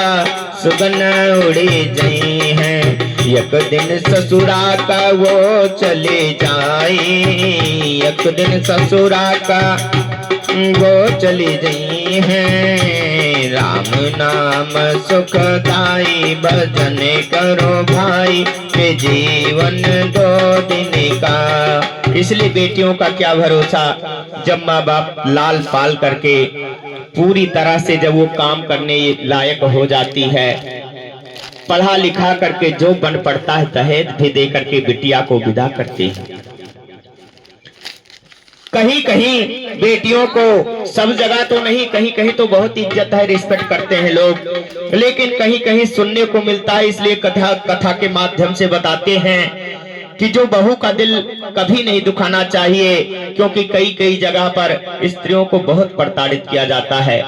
सुगन उड़े गई हैं। एक दिन ससुरा का वो चले जाई, एक दिन ससुरा का वो चली गई हैं। राम नाम सुखदाई, भजन करो भाई के जीवन 2 दिन का। इसलिए बेटियों का क्या भरोसा, जब माँ बाप लाल पाल करके पूरी तरह से जब वो काम करने लायक हो जाती है, पढ़ा लिखा करके जो बन पड़ता है, दहेज भी दे करके बिटिया को विदा करते हैं। कहीं कहीं बेटियों को, सब जगह तो नहीं, कहीं कहीं तो बहुत इज्जत है, रिस्पेक्ट करते हैं लोग, लेकिन कहीं कहीं सुनने को मिलता है। इसलिए कथा के माध्यम से बताते हैं कि जो बहू का दिल कभी नहीं दुखाना चाहिए, क्योंकि कई कई जगह पर स्त्रियों को बहुत प्रताड़ित किया जाता है,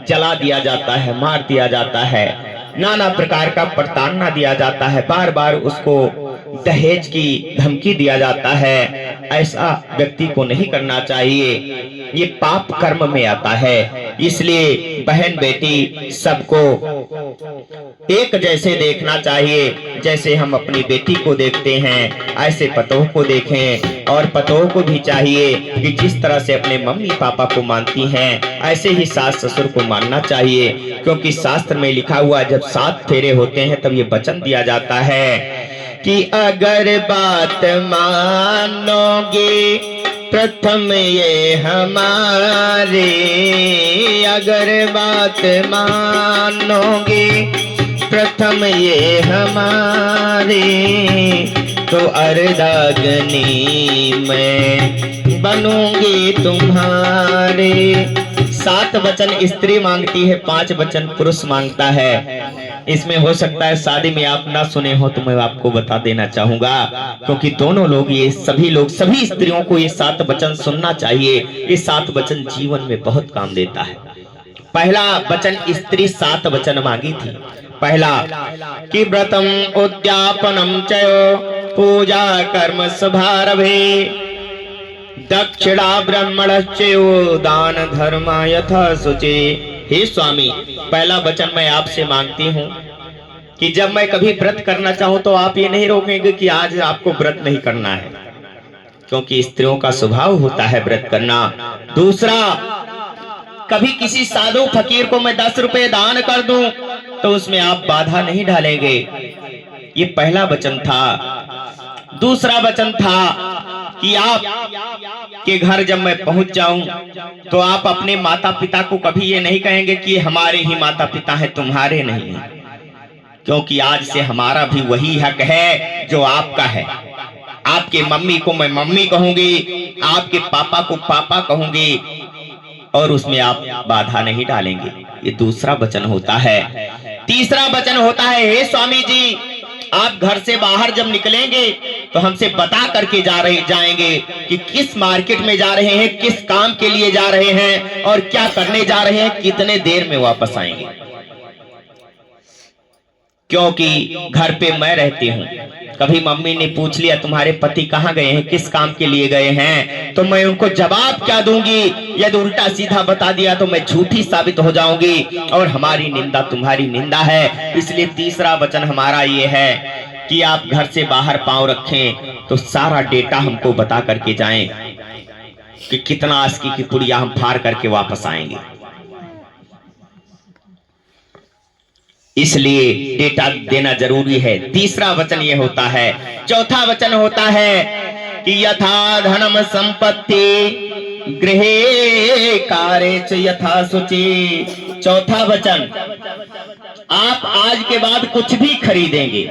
जला दिया जाता है, मार दिया जाता है, नाना प्रकार का प्रताड़ना दिया जाता है, बार बार उसको दहेज की धमकी दिया जाता है। ऐसा व्यक्ति को नहीं करना चाहिए, ये पाप कर्म में आता है। इसलिए बहन बेटी सबको एक जैसे देखना चाहिए। जैसे हम अपनी बेटी को देखते हैं, ऐसे पतोह को देखें, और पतोह को भी चाहिए कि जिस तरह से अपने मम्मी पापा को मानती हैं, ऐसे ही सास ससुर को मानना चाहिए। क्योंकि शास्त्र में लिखा हुआ, जब 7 फेरे होते हैं तब ये वचन दिया जाता है कि अगर बात मानोगे प्रथम ये हमारे, अगर बात मानोगे प्रथम ये हमारे, तो अर्धाग्नि में बनूंगी तुम्हारे। 7 वचन स्त्री मांगती है, 5 वचन पुरुष मांगता है। इसमें हो सकता है शादी में आप ना सुने हो, तो मैं आपको बता देना चाहूंगा, क्योंकि दोनों लोग, ये सभी लोग, सभी स्त्रियों को ये 7 वचन सुनना चाहिए। ये 7 वचन जीवन में बहुत काम देता है। पहला वचन स्त्री 7 वचन मांगी थी। पहला कि व्रतम उद्यापनम चयो पूजा कर्म सभारभे, दक्षिणा ब्रह्मणश्चयो दान धर्म यथा शुचि। हे स्वामी, पहला वचन मैं आपसे मांगती हूँ कि जब मैं कभी व्रत करना चाहूँ तो आप ये नहीं रोकेंगे कि आज आपको व्रत नहीं करना है, क्योंकि स्त्रियों का स्वभाव होता है व्रत करना। दूसरा, कभी किसी साधु फकीर को मैं 10 रुपए दान कर दूं तो उसमें आप बाधा नहीं डालेंगे। ये पहला वचन था। दूसरा वचन था कि आप के घर जब मैं पहुंच जाऊं तो आप अपने माता पिता को कभी ये नहीं कहेंगे कि हमारे ही माता पिता हैं, तुम्हारे नहीं हैं, क्योंकि आज से हमारा भी वही हक है जो आपका है। आपके मम्मी को मैं मम्मी कहूंगी, आपके पापा को पापा कहूंगी, और उसमें आप बाधा नहीं डालेंगे। ये दूसरा वचन होता है। तीसरा वचन होता है, हे स्वामी जी, आप घर से बाहर जब निकलेंगे तो हमसे बता करके जाएंगे कि किस मार्केट में जा रहे हैं, किस काम के लिए जा रहे हैं, और क्या करने जा रहे हैं, कितने देर में वापस आएंगे। क्योंकि घर पे मैं रहती हूँ, कभी मम्मी ने पूछ लिया तुम्हारे पति कहाँ गए हैं, किस काम के लिए गए हैं, तो मैं उनको जवाब क्या दूंगी। यदि उल्टा सीधा बता दिया तो मैं झूठी साबित हो जाऊंगी, और हमारी निंदा तुम्हारी निंदा है। इसलिए तीसरा वचन हमारा ये है कि आप घर से बाहर पांव रखें तो सारा डेटा हमको बता करके जाएं कि कितना आस्की की पुड़िया हम फाड़ करके वापस आएंगे। इसलिए डेटा देना जरूरी है। तीसरा वचन ये होता है। चौथा वचन होता है कि यथा धनम संपत्ति गृहे कार्य च यथा शुचि। चौथा वचन, आप आज के बाद कुछ भी खरीदेंगे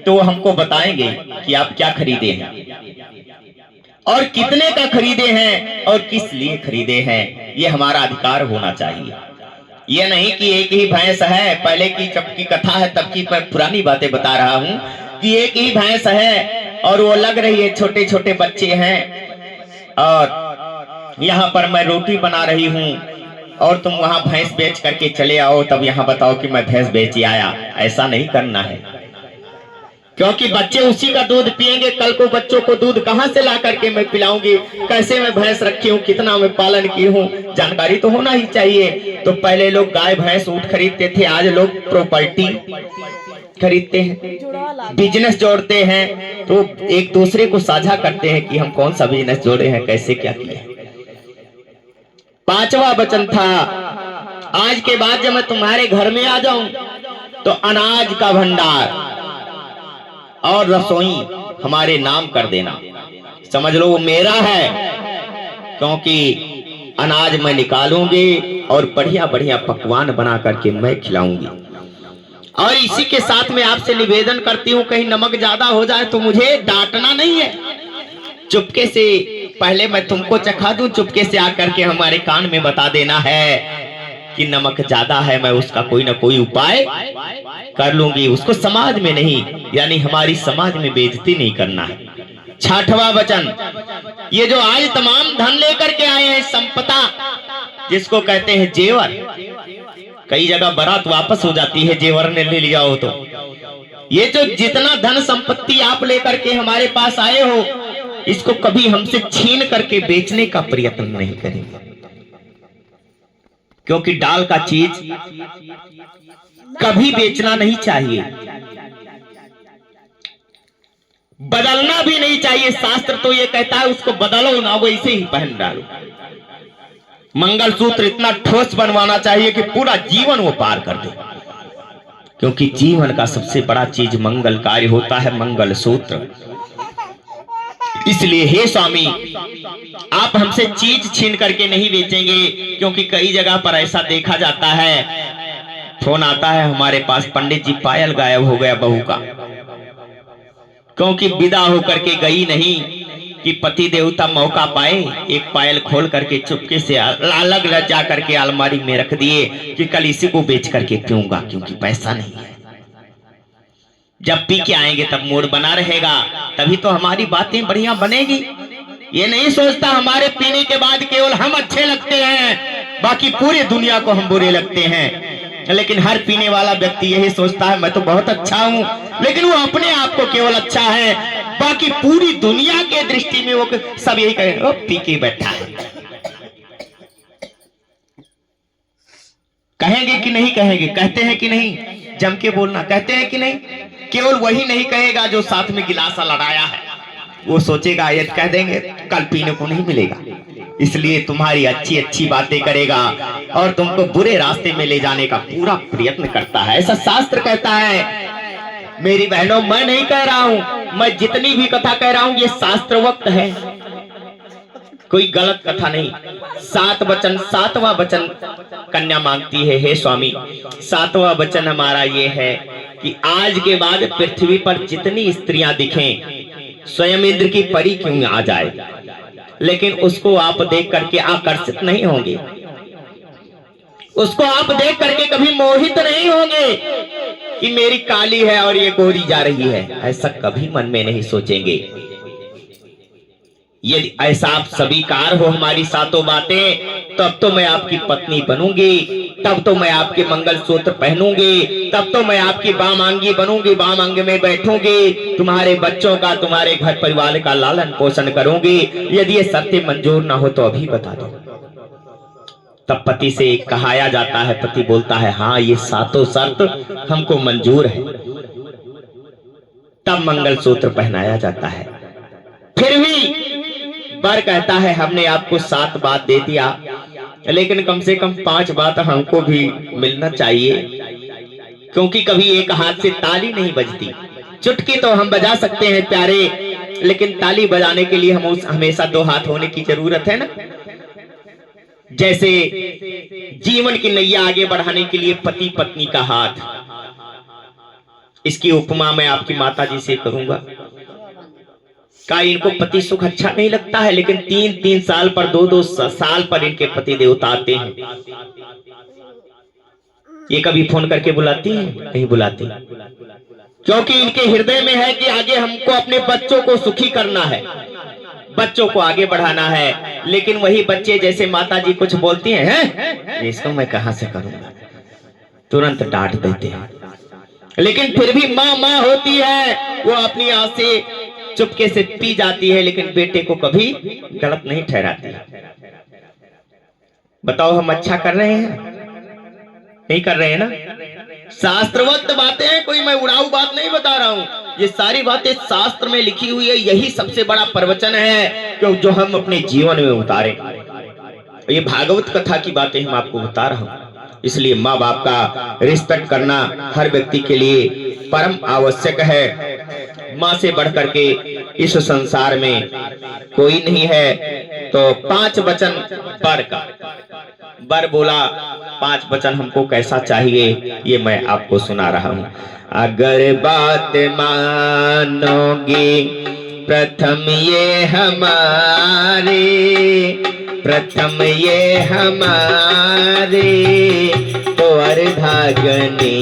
तो हमको बताएंगे कि आप क्या खरीदे हैं और कितने का खरीदे हैं और किस लिए खरीदे हैं। ये हमारा अधिकार होना चाहिए। ये नहीं कि एक ही भैंस है, पहले की जब की कथा है तब की पुरानी बातें बता रहा हूँ कि एक ही भैंस है और वो लग रही है, छोटे छोटे बच्चे हैं और यहाँ पर मैं रोटी बना रही हूँ और तुम वहां भैंस बेच करके चले आओ, तब यहाँ बताओ कि मैं भैंस बेच आया। ऐसा नहीं करना है, क्योंकि बच्चे उसी का दूध पिएंगे। कल को बच्चों को दूध कहाँ से ला करके मैं पिलाऊंगी, कैसे मैं भैंस रखी हूँ, कितना मैं पालन की हूँ, जानकारी तो होना ही चाहिए। तो पहले लोग गाय भैंस ऊंट खरीदते थे, आज लोग प्रॉपर्टी खरीदते हैं, बिजनेस जोड़ते हैं, तो एक दूसरे को साझा करते हैं कि हम कौन सा बिजनेस जोड़े हैं, कैसे क्या किए। पांचवा वचन था, आज के बाद जब मैं तुम्हारे घर में आ जाऊं तो अनाज का भंडार और रसोई हमारे नाम कर देना, समझ लो वो मेरा है, क्योंकि अनाज मैं निकालूंगी और बढ़िया बढ़िया पकवान बना करके मैं खिलाऊंगी। और इसी के साथ में आपसे निवेदन करती हूँ, कहीं नमक ज्यादा हो जाए तो मुझे डांटना नहीं है, चुपके से पहले मैं तुमको चखा दूं, चुपके से आकर के हमारे कान में बता देना है कि नमक ज्यादा है, मैं उसका कोई ना कोई उपाय कर लूंगी। उसको समाज में नहीं, यानी हमारी समाज में बेइज्जती नहीं करना है। 6वां वचन, ये जो आज तमाम धन लेकर के आए हैं, संपदा जिसको कहते हैं जेवर, कई जगह बारात वापस हो जाती है जेवर ने ले लिया हो तो, ये जो जितना धन संपत्ति आप लेकर के हमारे पास आए हो, इसको कभी हमसे छीन करके बेचने का प्रयत्न नहीं करेंगे, क्योंकि डाल का चीज कभी बेचना नहीं चाहिए, बदलना भी नहीं चाहिए। शास्त्र तो ये कहता है उसको बदलो ना, वैसे ही पहन डालो। मंगलसूत्र इतना ठोस बनवाना चाहिए कि पूरा जीवन वो पार कर दे, क्योंकि जीवन का सबसे बड़ा चीज मंगल कार्य होता है, मंगलसूत्र। इसलिए हे स्वामी, आप हमसे चीज छीन करके नहीं बेचेंगे, क्योंकि कई जगह पर ऐसा देखा जाता है, फोन आता है हमारे पास, पंडित जी पायल गायब हो गया बहू का, क्योंकि विदा होकर के गई नहीं कि पति देवता मौका पाए, एक पायल खोल करके चुपके से अलग जा करके अलमारी में रख दिए कि कल इसी को बेच करके पीऊंगा, क्योंकि पैसा नहीं है। जब पी के आएंगे तब मूड बना रहेगा, तभी तो हमारी बातें बढ़िया बनेगी। ये नहीं सोचता हमारे पीने के बाद केवल हम अच्छे लगते हैं, बाकी पूरी दुनिया को हम बुरे लगते हैं। लेकिन हर पीने वाला व्यक्ति यही सोचता है मैं तो बहुत अच्छा हूं, लेकिन वो अपने आप को केवल अच्छा है, बाकी पूरी दुनिया के दृष्टि में वो सब यही कहे ओ पी के बैठा है। कहेंगे कि नहीं कहेंगे? कहते हैं कि नहीं? जम के बोलना, कहते हैं कि नहीं? केवल वही नहीं कहेगा जो साथ में गिलासा लड़ाया है, वो सोचेगा यदि कह देंगे कल पीने को नहीं मिलेगा, इसलिए तुम्हारी अच्छी अच्छी बातें करेगा और तुमको बुरे रास्ते में ले जाने का पूरा प्रयत्न करता है, ऐसा शास्त्र कहता है। मेरी बहनों, मैं नहीं कह रहा हूं, मैं जितनी भी कथा कह रहा हूं ये शास्त्रवक्त है, कोई गलत कथा नहीं। 7 वचन, 7वां वचन कन्या मांगती है, हे स्वामी 7वां वचन हमारा ये है कि आज के बाद पृथ्वी पर जितनी स्त्रियां दिखें, स्वयं इंद्र की परी क्यों आ जाए, लेकिन उसको आप देख करके आकर्षित नहीं होंगे, उसको आप देख करके कभी मोहित नहीं होंगे कि मेरी काली है और ये गोरी जा रही है, ऐसा कभी मन में नहीं सोचेंगे। यदि ऐसा आप स्वीकार हो हमारी 7 बातें, तब तो मैं आपकी पत्नी बनूंगी, तब तो मैं आपके मंगलसूत्र पहनूंगी, तब तो मैं आपकी बामांगी बनूंगी, बामांग में बैठूंगी, तुम्हारे बच्चों का, तुम्हारे घर परिवार का लालन पोषण करूंगी। यदि ये शर्तें मंजूर ना हो तो अभी बता दो। तब पति से कहाया जाता है, पति बोलता है हाँ ये 7 शर्त हमको मंजूर है, तब मंगलसूत्र पहनाया जाता है। फिर भी वर कहता है हमने आपको 7 बात दे दिया, लेकिन कम से कम 5 बात हमको भी मिलना चाहिए, क्योंकि कभी एक हाथ से ताली नहीं बजती। चुटकी तो हम बजा सकते हैं प्यारे, लेकिन ताली बजाने के लिए हम हमेशा 2 हाथ होने की जरूरत है ना। जैसे जीवन की नैया आगे बढ़ाने के लिए पति पत्नी का हाथ, इसकी उपमा मैं आपकी माता जी से करूंगा। का इनको पति सुख अच्छा नहीं लगता है, लेकिन 3-3 साल पर 2-2 साल पर इनके पति देवता आते हैं। ये कभी फोन करके बुलाती है? नहीं बुलाती, क्योंकि इनके हृदय में है कि आगे हमको अपने बच्चों को सुखी करना है, बच्चों को आगे बढ़ाना है। लेकिन वही बच्चे जैसे माता जी कुछ बोलती हैं, इसको मैं कहां से करूंगा, तुरंत डांट देते हैं। लेकिन फिर भी माँ माँ होती है, वो अपनी आंख से चुपके से पी जाती है, लेकिन बेटे को कभी गलत नहीं ठहराती। बताओ हम अच्छा कर रहे हैं? नहीं कर रहे हैं ना। शास्त्रवक्त बातें हैं, कोई मैं उड़ाऊ बात नहीं बता रहा हूं, ये सारी बातें शास्त्र में लिखी हुई है। यही सबसे बड़ा प्रवचन है जो हम अपने जीवन में उतारें। ये भागवत कथा की बातें हम आपको बता रहा हूं, इसलिए माँ बाप का रिस्पेक्ट करना हर व्यक्ति के लिए परम आवश्यक है। माँ से बढ़कर के इस संसार में कोई नहीं है। तो 5 वचन बर का, बर बोला 5 वचन हमको कैसा चाहिए ये मैं आपको सुना रहा हूँ। अगर बात मानोगे प्रथम ये हमारे, प्रथम ये हमारे, तो अर्धांगिनी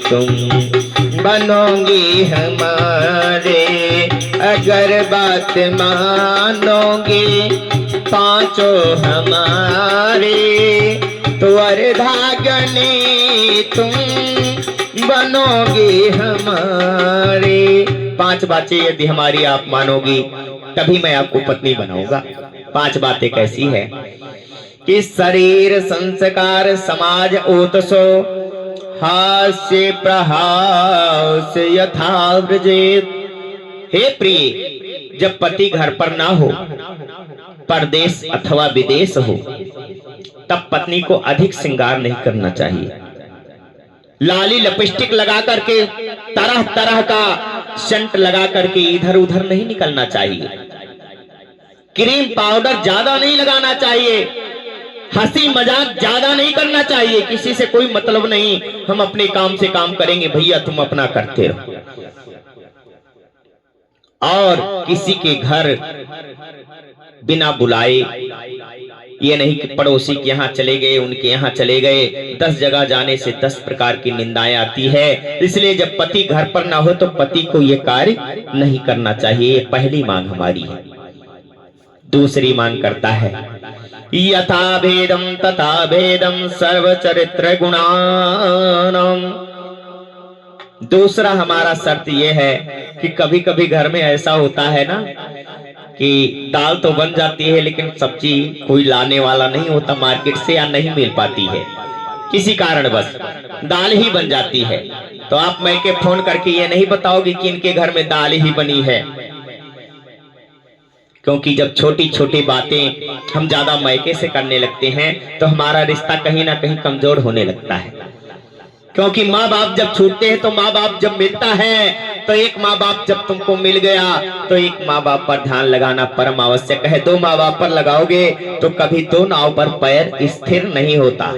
तुम बनोगी हमारे। अगर बात मानोगे 5 हमारे, तो अर्धांगिनी तुम बनोगे हमारे। 5 बातें यदि हमारी आप मानोगी तभी मैं आपको पत्नी बनाऊंगा। 5 बातें कैसी है कि शरीर संस्कार समाज ओतसो, हास्य प्रहास यथा व्रजेत। हे प्रिय, जब पति घर पर ना हो, परदेश अथवा विदेश हो, तब पत्नी को अधिक श्रृंगार नहीं करना चाहिए। लाली लिपस्टिक लगा करके, तरह तरह का सेंट लगा करके इधर उधर नहीं निकलना चाहिए। क्रीम पाउडर ज्यादा नहीं लगाना चाहिए। हंसी मजाक ज्यादा नहीं करना चाहिए। किसी से कोई मतलब नहीं, हम अपने काम से काम करेंगे, भैया तुम अपना करते रहो। और किसी के घर बिना बुलाए, ये नहीं कि पड़ोसी के यहाँ चले गए, उनके यहाँ चले गए, 10 जगह जाने से 10 प्रकार की निंदाएं आती है। इसलिए जब पति घर पर ना हो तो पति को ये कार्य नहीं करना चाहिए। ये पहली मांग हमारी है। दूसरी मांग करता है यथा भेदम तथा भेदम सर्व चरित्र गुणानम। दूसरा हमारा शर्त यह है कि कभी कभी घर में ऐसा होता है ना कि दाल तो बन जाती है लेकिन सब्जी कोई लाने वाला नहीं होता मार्केट से, या नहीं मिल पाती है किसी कारण, बस दाल ही बन जाती है। तो आप मैके फोन करके ये नहीं बताओगे कि इनके घर में दाल ही बनी है, क्योंकि जब छोटी छोटी बातें हम ज्यादा मैके से करने लगते हैं तो हमारा रिश्ता कहीं ना कहीं कमजोर होने लगता है। क्योंकि माँ बाप जब छूटते हैं तो माँ बाप जब मिलता है तो एक माँ बाप जब तुमको मिल गया तो एक माँ बाप पर ध्यान लगाना परम आवश्यक है। 2 माँ बाप पर लगाओगे तो कभी 2 नाव पर पैर स्थिर नहीं होता।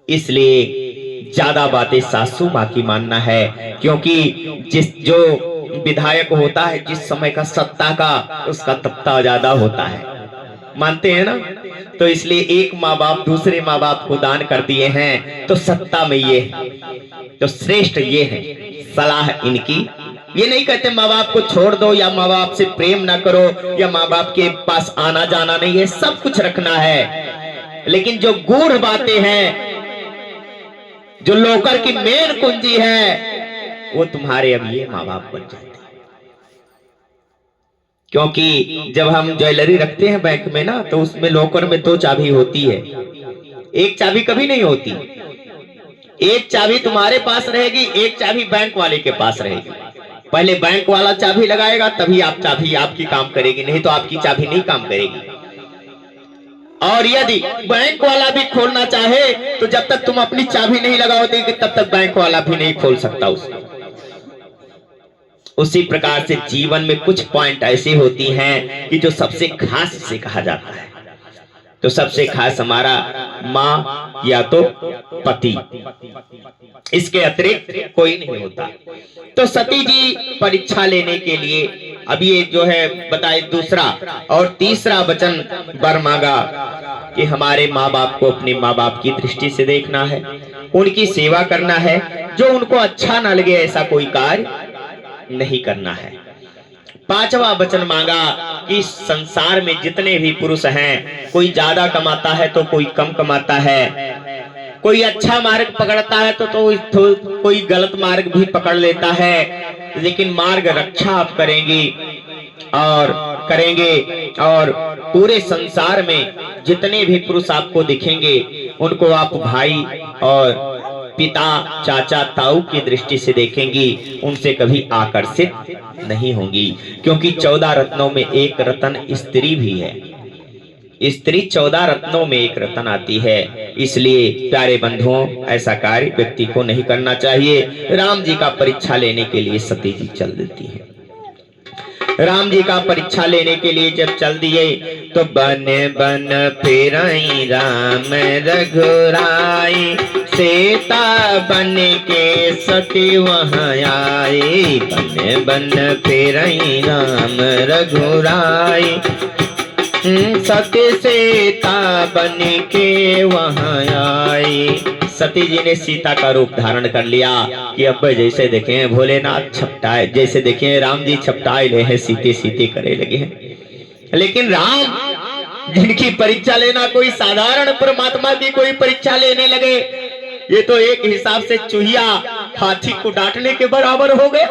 इसलिए ज्यादा बातें सासू माँ की मानना है, क्योंकि जो विधायक होता है जिस समय का सत्ता का, उसका तख्ता ज्यादा होता है, मानते हैं ना। तो इसलिए एक माँ बाप दूसरे माँ बाप को दान कर दिए हैं तो सत्ता में ये है, तो श्रेष्ठ ये है। सलाह इनकी, ये नहीं कहते माँ बाप को छोड़ दो या माँ बाप से प्रेम ना करो या माँ बाप के पास आना जाना नहीं है, सब कुछ रखना है। लेकिन जो गूढ़ बातें हैं, जो लोकर की मेन कुंजी है, वो तुम्हारे अब ये माँ बाप बन जाते हैं। क्योंकि जब हम ज्वेलरी रखते हैं बैंक में ना, तो उसमें लॉकर में 2 चाबी होती है, एक चाबी कभी नहीं होती। एक चाबी तुम्हारे पास रहेगी, एक चाबी बैंक वाले के पास रहेगी। पहले बैंक वाला चाबी लगाएगा तभी आप चाबी आपकी काम करेगी, नहीं तो आपकी चाबी नहीं काम करेगी। और यदि बैंक वाला भी खोलना चाहे तो जब तक तुम अपनी चाबी नहीं लगाओगे तब तक बैंक वाला भी नहीं खोल सकता उसको। उसी प्रकार से जीवन में कुछ पॉइंट ऐसे होती हैं कि जो सबसे खास से कहा जाता है। तो सबसे खास हमारा माँ या तो पति, इसके अतिरिक्त कोई नहीं होता। तो सती जी परीक्षा लेने के लिए अब ये जो है बताए दूसरा और तीसरा वचन वर मांगा कि हमारे माँ बाप को अपने माँ बाप की दृष्टि से देखना है, उनकी सेवा करना है, जो उनको अच्छा ना लगे ऐसा कोई कार्य नहीं करना है। 5वां वचन मांगा कि संसार में जितने भी पुरुष हैं, कोई ज्यादा कमाता है तो कोई कम कमाता है, कोई अच्छा मार्ग पकड़ता है तो कोई गलत मार्ग भी पकड़ लेता है, लेकिन मार्ग रक्षा आप करेंगे और पूरे संसार में जितने भी पुरुष आपको दिखेंगे उनको आप भाई और पिता चाचा ताऊ की दृष्टि से देखेंगी, उनसे कभी आकर्षित नहीं होंगी। क्योंकि 14 रत्नों में एक रत्न स्त्री भी है। स्त्री 14 रत्नों में एक रत्न आती है। इसलिए प्यारे बंधुओं, ऐसा कार्य व्यक्ति को नहीं करना चाहिए। राम जी का परीक्षा लेने के लिए सती जी चल देती है। राम जी का परीक्षा लेने के लिए जब चल दिए तो बन बन फिरई राम रघुराई, सीता बन के सती वहाँ आई। बन बन फिरई राम रघुराई, सती सीता बन के वहाँ आई। सती जी ने सीता का रूप धारण कर लिया कि अब जैसे देखें भोलेनाथ छपटाए, जैसे देखें राम जी छपटाए ले हैं, सीते सीते करे लगे हैं। लेकिन राम जिनकी परीक्षा लेना कोई साधारण परमात्मा की कोई परीक्षा लेने लगे, ये तो एक हिसाब से चूहिया हाथी को डांटने के बराबर हो गए।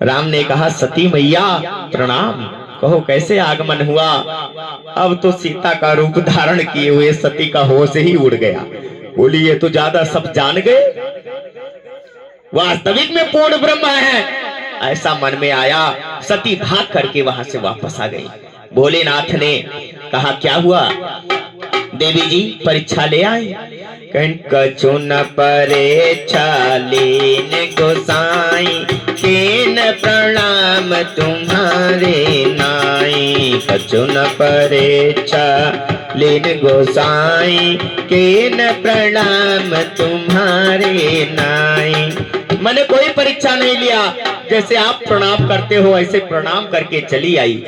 राम ने कहा सती मैया प्रणाम, कहो कैसे आगमन हुआ। अब तो सीता का रूप धारण किए हुए सती का होश ही उड़ गया। बोली ये तो ज्यादा सब जान गए, वास्तविक में पूर्ण ब्रह्म है, ऐसा मन में आया। सती भाग करके वहां से वापस आ गई। भोलेनाथ ने कहा क्या हुआ देवी जी, परीक्षा ले आए। कछु न परीक्षा लीन गोसाई, केन प्रणाम तुम्हारे नाई। कछु न परीक्षा लीन गोसाई, केन प्रणाम तुम्हारे नाई। मैंने कोई परीक्षा नहीं लिया, जैसे आप प्रणाम करते हो ऐसे प्रणाम करके चली आई।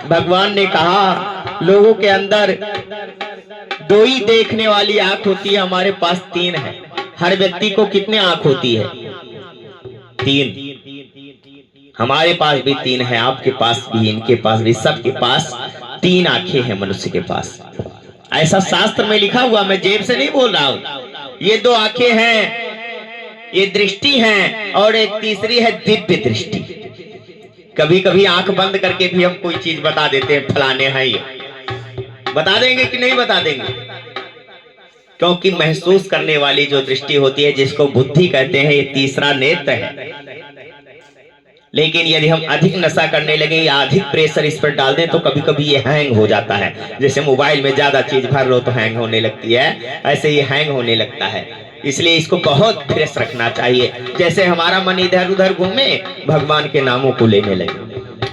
भगवान ने कहा लोगों के अंदर दो ही देखने वाली आंख होती है, हमारे पास 3 है। हर व्यक्ति को कितने आंख होती है? 3। हमारे पास भी 3 है, आपके पास भी, इनके पास भी, सबके पास 3 आंखें हैं मनुष्य के पास। ऐसा शास्त्र में लिखा हुआ, मैं जेब से नहीं बोल रहा हूं। ये 2 आंखें हैं, ये दृष्टि है, और एक तीसरी है दिव्य दृष्टि। कभी कभी आंख बंद करके भी हम कोई चीज बता देते हैं, फलाने हैं ये, बता देंगे कि नहीं बता देंगे? क्योंकि महसूस करने वाली जो दृष्टि होती है, जिसको बुद्धि कहते हैं, ये तीसरा नेत्र है। लेकिन यदि हम अधिक नशा करने लगे या अधिक प्रेशर इस पर डाल दें तो कभी कभी ये हैंग हो जाता है। जैसे मोबाइल में ज्यादा चीज भर लो तो हैंग होने लगती है, ऐसे ये हैंग होने लगता है। इसलिए इसको बहुत फ्रेश रखना चाहिए। जैसे हमारा मन इधर उधर घूमे, भगवान के नामों को लेने लगे।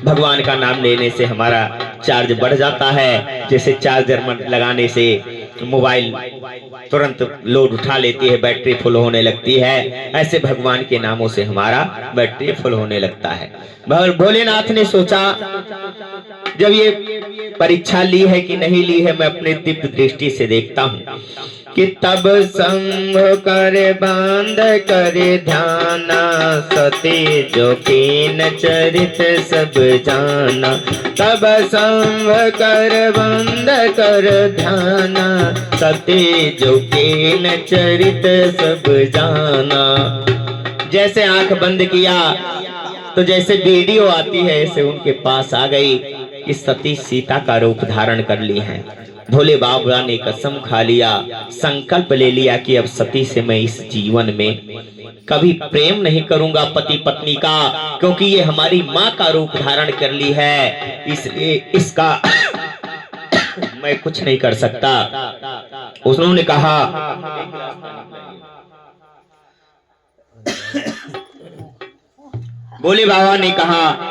भगवान का नाम लेने से हमारा चार्ज बढ़ जाता है। जैसे चार्जर लगाने से मोबाइल तुरंत लोड उठा लेती है, बैटरी फुल होने लगती है, ऐसे भगवान के नामों से हमारा बैटरी फुल होने लगता है। भोलेनाथ ने सोचा जब ये परीक्षा ली है कि नहीं ली है, मैं अपने दिव्य दृष्टि से देखता हूँ कि तब संग कर बांध कर ध्याना, सती जो कीन चरित सब जाना। तब संग कर बांध कर ध्याना, सती जो कीन चरित सब जाना। जैसे आंख बंद किया तो जैसे वीडियो आती है, ऐसे उनके पास आ गई कि सती सीता का रूप धारण कर ली है। भोले बाबा ने कसम खा लिया, संकल्प ले लिया कि अब सती से मैं इस जीवन में कभी प्रेम नहीं करूंगा पति पत्नी का, क्योंकि ये हमारी माँ का रूप धारण कर ली है, इसलिए इसका मैं कुछ नहीं कर सकता। उन्होंने कहा भोले बाबा ने कहा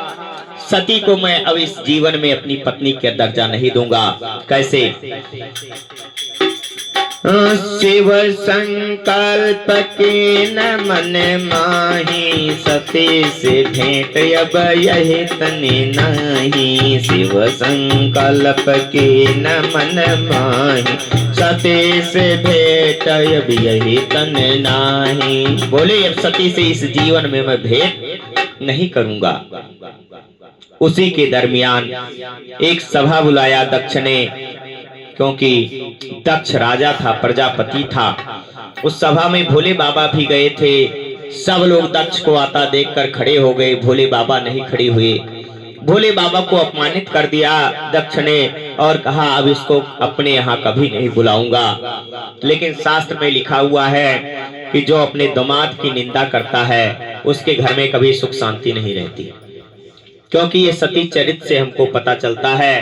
सती को मैं अब इस जीवन में अपनी पत्नी का दर्जा नहीं दूंगा। कैसे? शिव संकल्प के न मन माही, सती से भेंट अब यही तने नहीं। शिव संकल्प के न मन माही, सती से भेंट अब यही तन नाही। बोले अब सती से इस जीवन में मैं भेंट नहीं करूंगा। उसी के दरमियान एक सभा बुलाया दक्ष ने, क्योंकि दक्ष राजा था, प्रजापति था। उस सभा में भोले बाबा भी गए थे। सब लोग दक्ष को आता देखकर खड़े हो गए, भोले बाबा नहीं खड़े हुए। भोले बाबा को अपमानित कर दिया दक्ष ने और कहा अब इसको अपने यहाँ कभी नहीं बुलाऊंगा। लेकिन शास्त्र में लिखा हुआ है कि जो अपने दामाद की निंदा करता है उसके घर में कभी सुख शांति नहीं रहती, क्योंकि ये सती चरित्र से हमको पता चलता है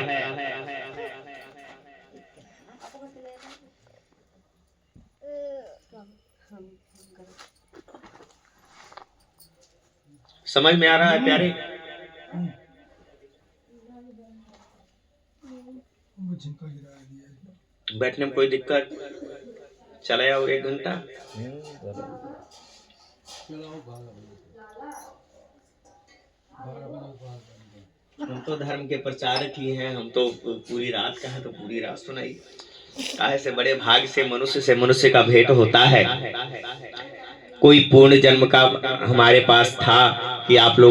समझ में आ रहा है प्यारे? बैठने में कोई दिक्कत? चले आओ 1 घंटा। हम तो धर्म के प्रचारक ही हैं, हम तो पूरी रात का है तो पूरी रात सुनाई। काहे से बड़े भाग से मनुष्य का भेंट होता है। कोई पूर्ण जन्म का हमारे पास था कि आप लोग